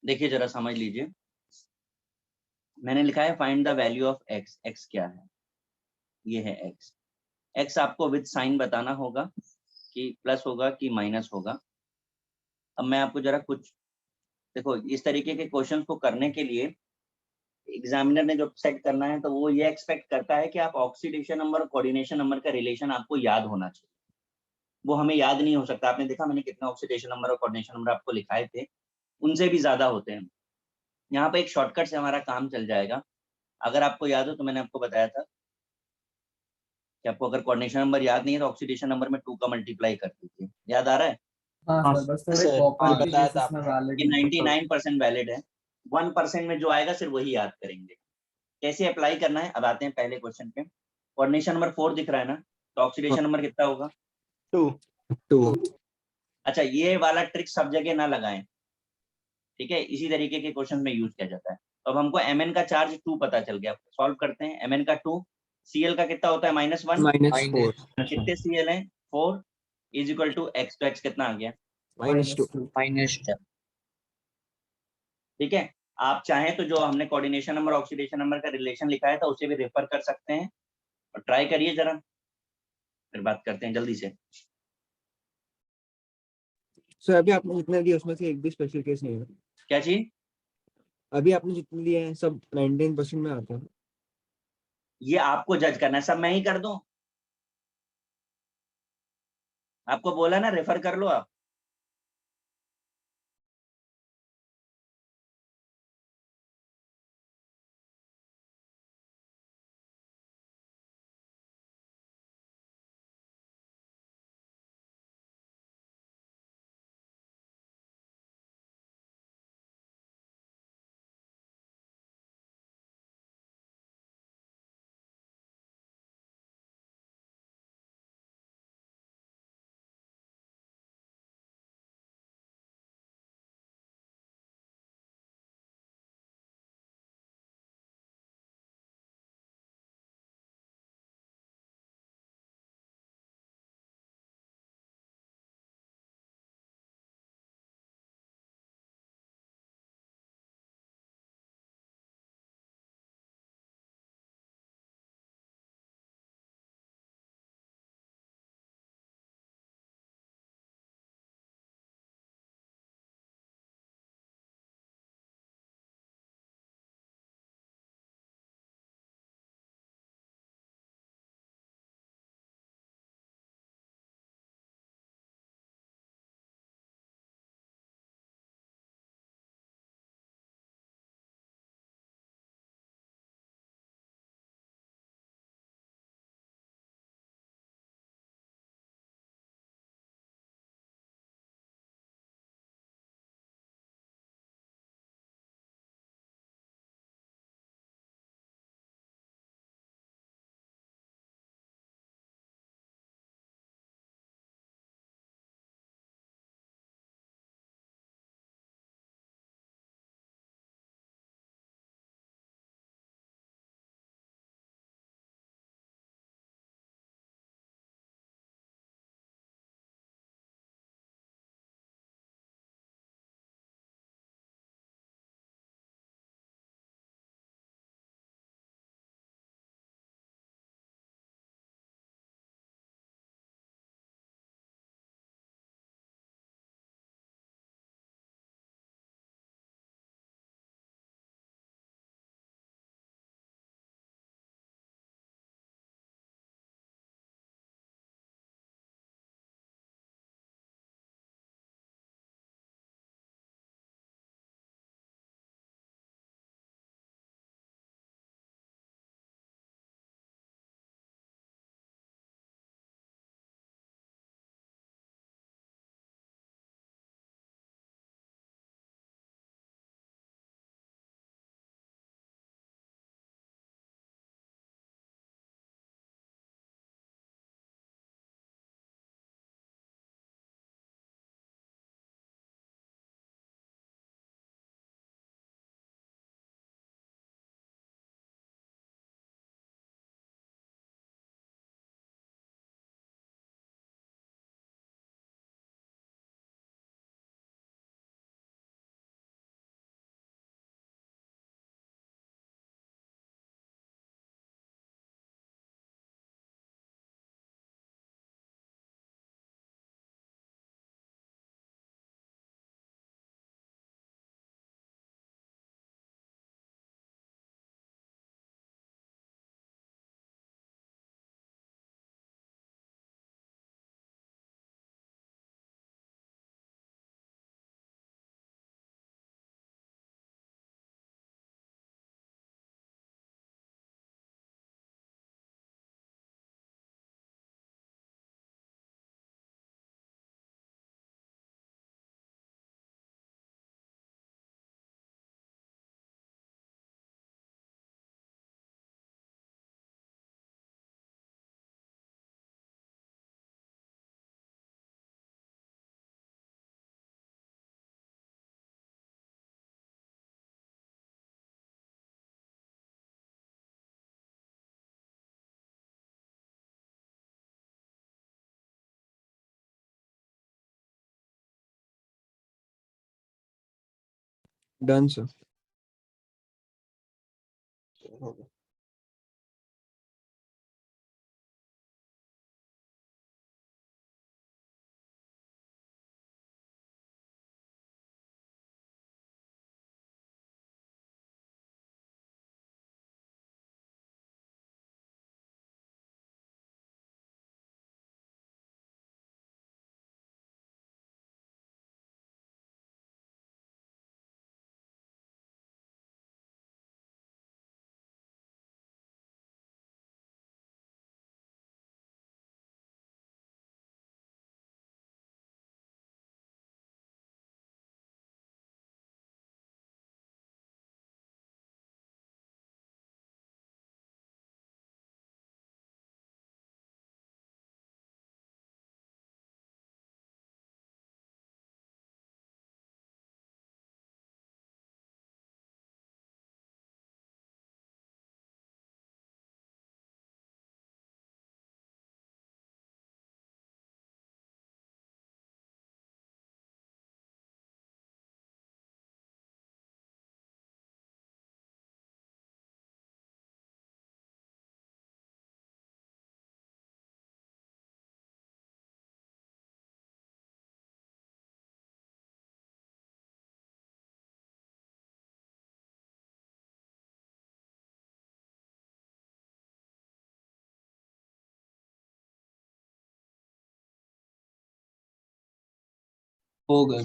देखिए जरा समझ लीजिए, मैंने लिखा है find the value of x. X क्या है? ये है एक्स। एक्स आपको विद साइन बताना होगा कि प्लस होगा कि माइनस होगा। अब मैं आपको जरा कुछ, देखो इस तरीके के क्वेश्चंस को करने के लिए एग्जामिनर ने जो सेट करना है तो वो ये एक्सपेक्ट करता है कि आप ऑक्सीडेशन नंबर और कोऑर्डिनेशन नंबर का रिलेशन आपको याद होना चाहिए। वो हमें याद नहीं हो सकता। आपने देखा मैंने कितने ऑक्सीडेशन नंबर और कोऑर्डिनेशन नंबर आपको लिखाए थे, उनसे भी ज्यादा होते हैं। यहाँ पे एक शॉर्टकट से हमारा काम चल जाएगा। अगर आपको याद हो तो मैंने आपको बताया था कि आपको अगर कोऑर्डिनेशन नंबर याद नहीं है तो ऑक्सीडेशन नंबर में 2 का मल्टीप्लाई कर दीजिए। याद आ रहा है? हाँ सर, बस थोड़े सर, कॉपर हाँ, की बताया था बेसिस में आपने। वैलिड ये नहीं है। 99% वैलिड है। 1% में जो आएगा सिर्फ वही याद करेंगे। कैसे अप्लाई करना है अब आते हैं पहले क्वेश्चन पे। कोऑर्डिनेशन नंबर 4 दिख रहा है ना, तो ऑक्सीडेशन नंबर कितना होगा? 2। 2 अच्छा, ये वाला ट्रिक सब जगह ना लगाएं, ठीक है? इसी तरीके के क्वेश्चन में यूज किया जाता है। तो अब हमको mn का चार्ज 2 पता चल गया। सॉल्व करते हैं। mn का 2, cl का कितना होता है? -1। -4 कितने cl है? 4 इज इक्वल टू x। तो x कितना आ गया? -2 -2। ठीक है। आप चाहें तो जो हमने कोऑर्डिनेशन नंबर ऑक्सीडेशन नंबर का रिलेशन लिखा था उसे भी रेफर कर सकते हैं और ट्राई करिए जरा, फिर बात करते हैं जल्दी से। सर अभी आपने जितने दिए उसमें से एक भी स्पेशल केस नहीं है। क्या चीज? अभी आपने जितने दिए हैं सब 99% में आते हैं। ये आपको जज करना है, सब मैं ही कर दूं? आपको बोला ना रेफर कर लो आप। Done sir. हो गए।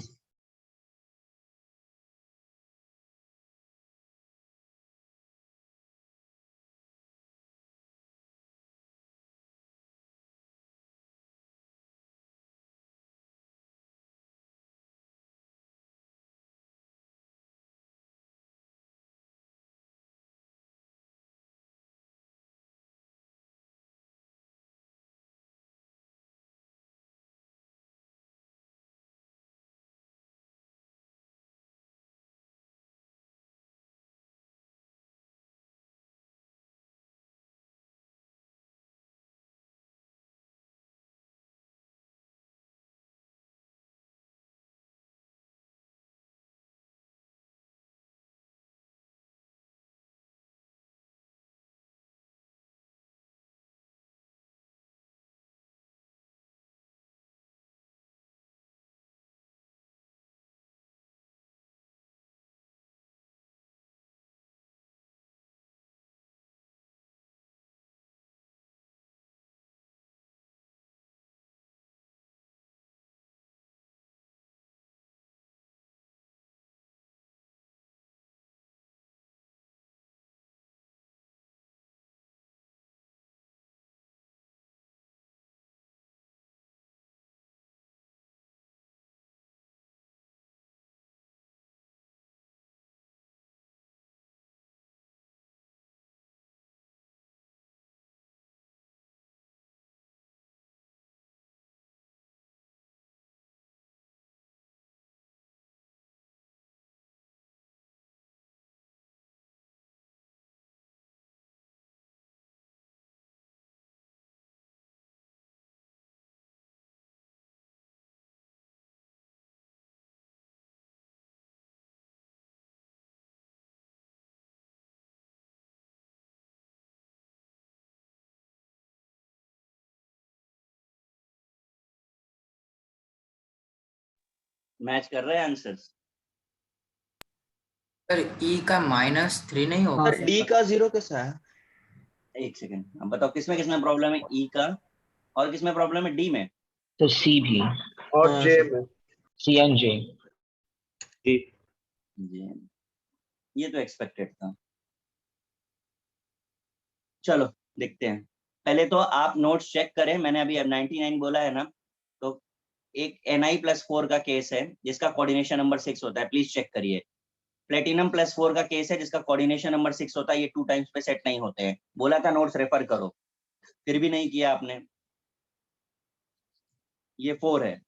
मैच कर रहे हैं आंसर्स? सर ई का -3 नहीं होगा? हाँ सर डी का 0 कैसा है? एक सेकंड, अब बताओ किसमें किसमें प्रॉब्लम है ई का, और किसमें प्रॉब्लम है डी में? तो सी भी और हाँ जे सर। में सी एंड जे। जी। जी, ये तो एक्सपेक्टेड था। चलो देखते हैं। पहले तो आप नोट्स चेक करें, मैंने अभी 99 बोला है ना, तो एक Na+4 का केस है जिसका कोऑर्डिनेशन नंबर 6 होता है, प्लीज चेक करिए। प्लेटिनम +4 का केस है जिसका कोऑर्डिनेशन नंबर 6 होता है, ये 2 टाइम्स पे सेट नहीं होते हैं। बोला था नोट्स रेफर करो, फिर भी नहीं किया आपने। ये 4 है,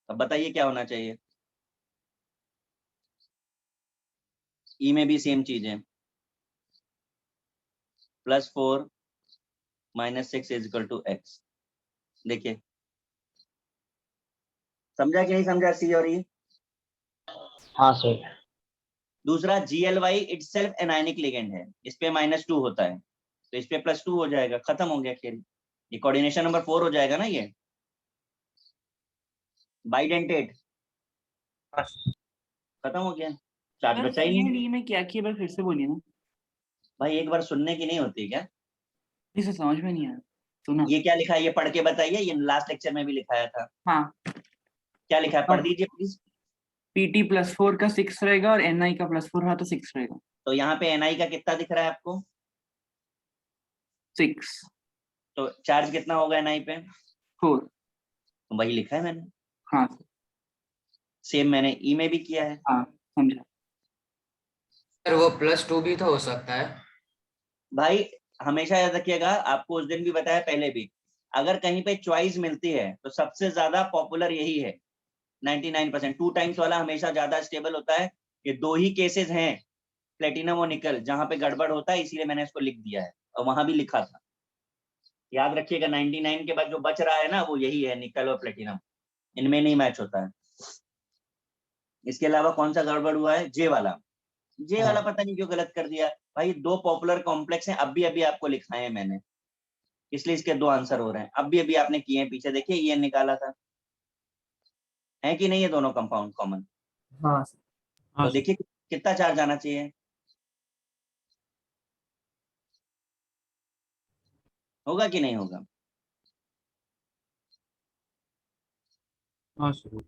अब बताइए क्या होना चाहिए। ई में भी सेम चीज है, +4 -6 = x। देखिए समझा कि नहीं समझा सी और ई? हाँ सर। दूसरा GLY इटसेल्फ एनायनिक लिगेंड है, इस पे -2 होता है, तो इस पे +2 हो जाएगा, खत्म हो गया खेल। ये कोऑर्डिनेशन नंबर 4 हो जाएगा ना, ये बाइडेंटेट खत्म हो गया, चार्ज सर बचा ही नहीं। डी में क्या किया, फिर से बोलिए ना। भाई एक बार सुनने की नहीं होती क्या? जी सर समझ में नहीं आया, सुना। ये क्या लिखा है, ये पढ़ के बताइए, ये लास्ट लेक्चर में भी लिखाया था। हाँ, क्या लिखा है, पढ़ दीजिए प्लीज। PT +4 का 6 रहेगा और NI का +4 रहा तो 6 रहेगा। तो यहाँ पे NI का कितना दिख रहा है आपको? 6 तो चार्ज कितना होगा NI पे? 4। तो वही लिखा है मैंने, हाँ सेम मैंने E में भी किया है। हाँ समझा। सर वो +2 भी तो हो सकता है। भाई हमेशा याद रखिएगा, आपको उस दिन भी बताया पहले भी, अगर कहीं पे चॉइस मिलती है तो सबसे ज्यादा पॉपुलर यही है 99%। 2 टाइम्स वाला हमेशा ज्यादा स्टेबल होता है। ये 2 ही केसेस हैं प्लेटिनम और निकल जहां पे गड़बड़ होता है, इसीलिए मैंने इसको लिख दिया है और वहां भी लिखा था। याद रखिएगा 99 के बाद जो बच रहा है ना, वो यही है, निकल और प्लेटिनम, इनमें नहीं मैच होता है। इसके अलावा कौन सा गड़बड़ हुआ है? जे वाला पता नहीं क्यों गलत कर दिया भाई। 2 पॉपुलर कॉम्प्लेक्स हैं, अभी आपको लिखाए हैं मैंने, इसलिए इसके 2 आंसर हो रहे हैं। अभी आपने किए हैं, पीछे देखिए ये निकाला था, है कि नहीं? ये दोनों कंपाउंड कॉमन। हाँ तो देखिए कितना चार्ज आना चाहिए, होगा कि नहीं होगा? हाँ सर।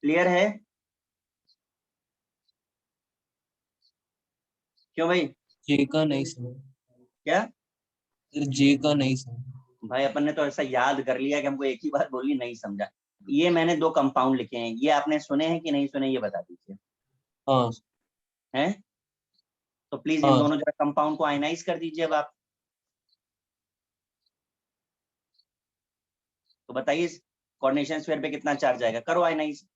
क्लियर है? क्यों भाई? जे का नहीं समझ, क्या सर जे का नहीं समझ। भाई, अपन ने तो ऐसा याद कर लिया कि हमको एक ही बात बोली, नहीं समझा। ये मैंने 2 कंपाउंड लिखे हैं, ये आपने सुने हैं कि नहीं सुने, ये बता दीजिए। हाँ हैं? तो प्लीज इन हाँ दोनों जरा कंपाउंड को आयनाइज कर दीजिए अब आप। तो बताइए कोऑर्डिनेशन स्फीयर पे कितना चार्ज आएगा, करो आयनाइज।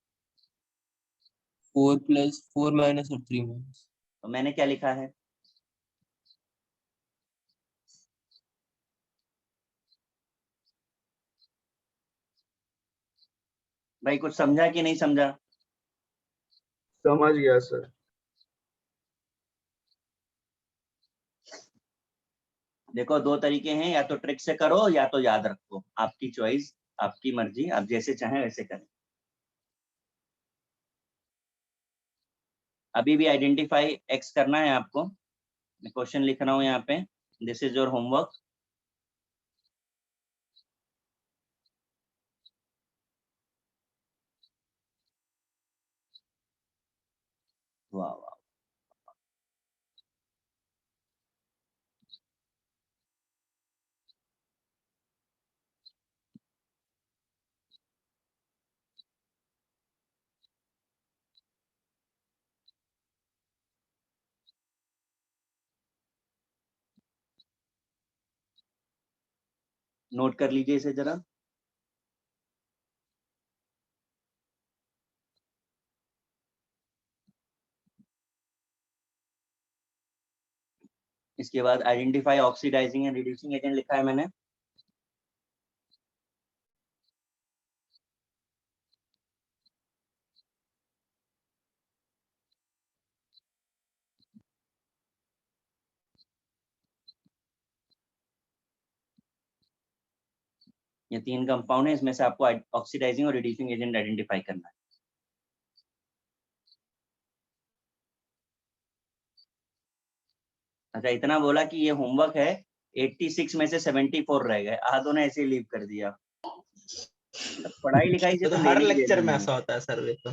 4 + 4 - और 3 - तो मैंने क्या लिखा है? भाई कुछ समझा कि नहीं समझा? समझ गया सर। देखो 2 तरीके हैं, या तो ट्रिक से करो या तो याद रखो, आपकी चॉइस, आपकी मर्जी, आप जैसे चाहें वैसे करें। अभी भी आइडेंटिफाई एक्स करना है आपको, मैं क्वेश्चन लिख रहा हूं यहाँ पे, दिस इज योर होमवर्क। वाह वाह, नोट कर लीजिए इसे जरा। इसके बाद identify oxidising and reducing agent लिखा है मैंने। ये 3 कंपाउंड है, इसमें से आपको ऑक्सीडाइजिंग और रिड्यूसिंग एजेंट आइडेंटिफाई करना है। अच्छा इतना बोला कि ये होमवर्क है, 86 में से 74 रह गए, आधों ने ऐसे ही लीव कर दिया। पढ़ाई लिखाई से तो हर लेनी लेक्चर में देनी है। ऐसा होता है सर, ये तो।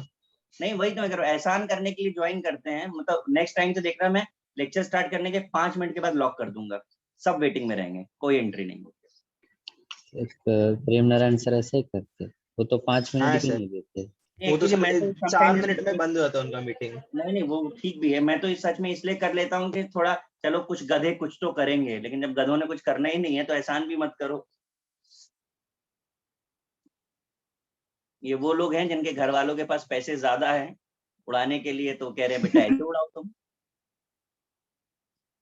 नहीं वही तो मैं कह रहा हूं, एहसान करने के लिए ज्वाइन करते हैं, मतलब नेक्स्ट टाइम से देखना, मैं लेक्चर स्टार्ट करने के 5 मिनट के बाद लॉक कर दूंगा, सब वेटिंग में रहेंगे, कोई एंट्री नहीं होगी। एक प्रेम नारायण सर ऐसे ही करते, वो तो 5 हाँ मिनट भी सर, नहीं देते। वो तो Actually, मैं तो 4 sometimes- मिनट में बंद हो जाता है उनका मीटिंग। नहीं वो ठीक भी है, मैं तो इस सच में इसलिए कर लेता हूँ कि थोड़ा चलो कुछ गधे कुछ तो करेंगे, लेकिन जब गधों ने कुछ करना ही नहीं है तो एहसान भी मत करो। ये वो लोग हैं जिनके घर वालों के पास पैसे ज्यादा हैं उड़ाने के लिए, तो कह रहे हैं बेटा ऐसे उड़ाओ तुम।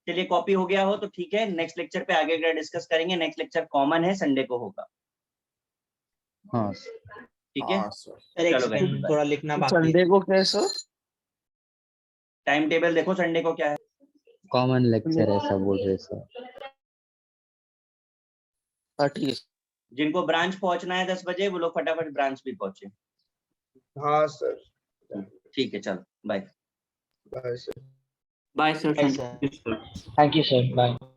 चलिए कॉपी हो गया हो तो ठीक है, नेक्स्ट लेक्चर पे आगे डिस्कस करेंगे। नेक्स्ट लेक्चर कॉमन है, संडे को होगा। हाँ ठीक है, सर चलो guys, bye. थोड़ा लिखना बाकी संडे को क्या है सर? टाइम टेबल देखो संडे को क्या है। कॉमन लेक्चर ऐसा बोल रहे सर। हाँ ठीक है। जिनको ब्रांच पहुंचना है 10 बजे वो लोग फटाफट ब्रांच भी पहुंचे। हाँ सर ठीक है, चलो bye. Bye sir bye sir. Thank you, sir. Bye.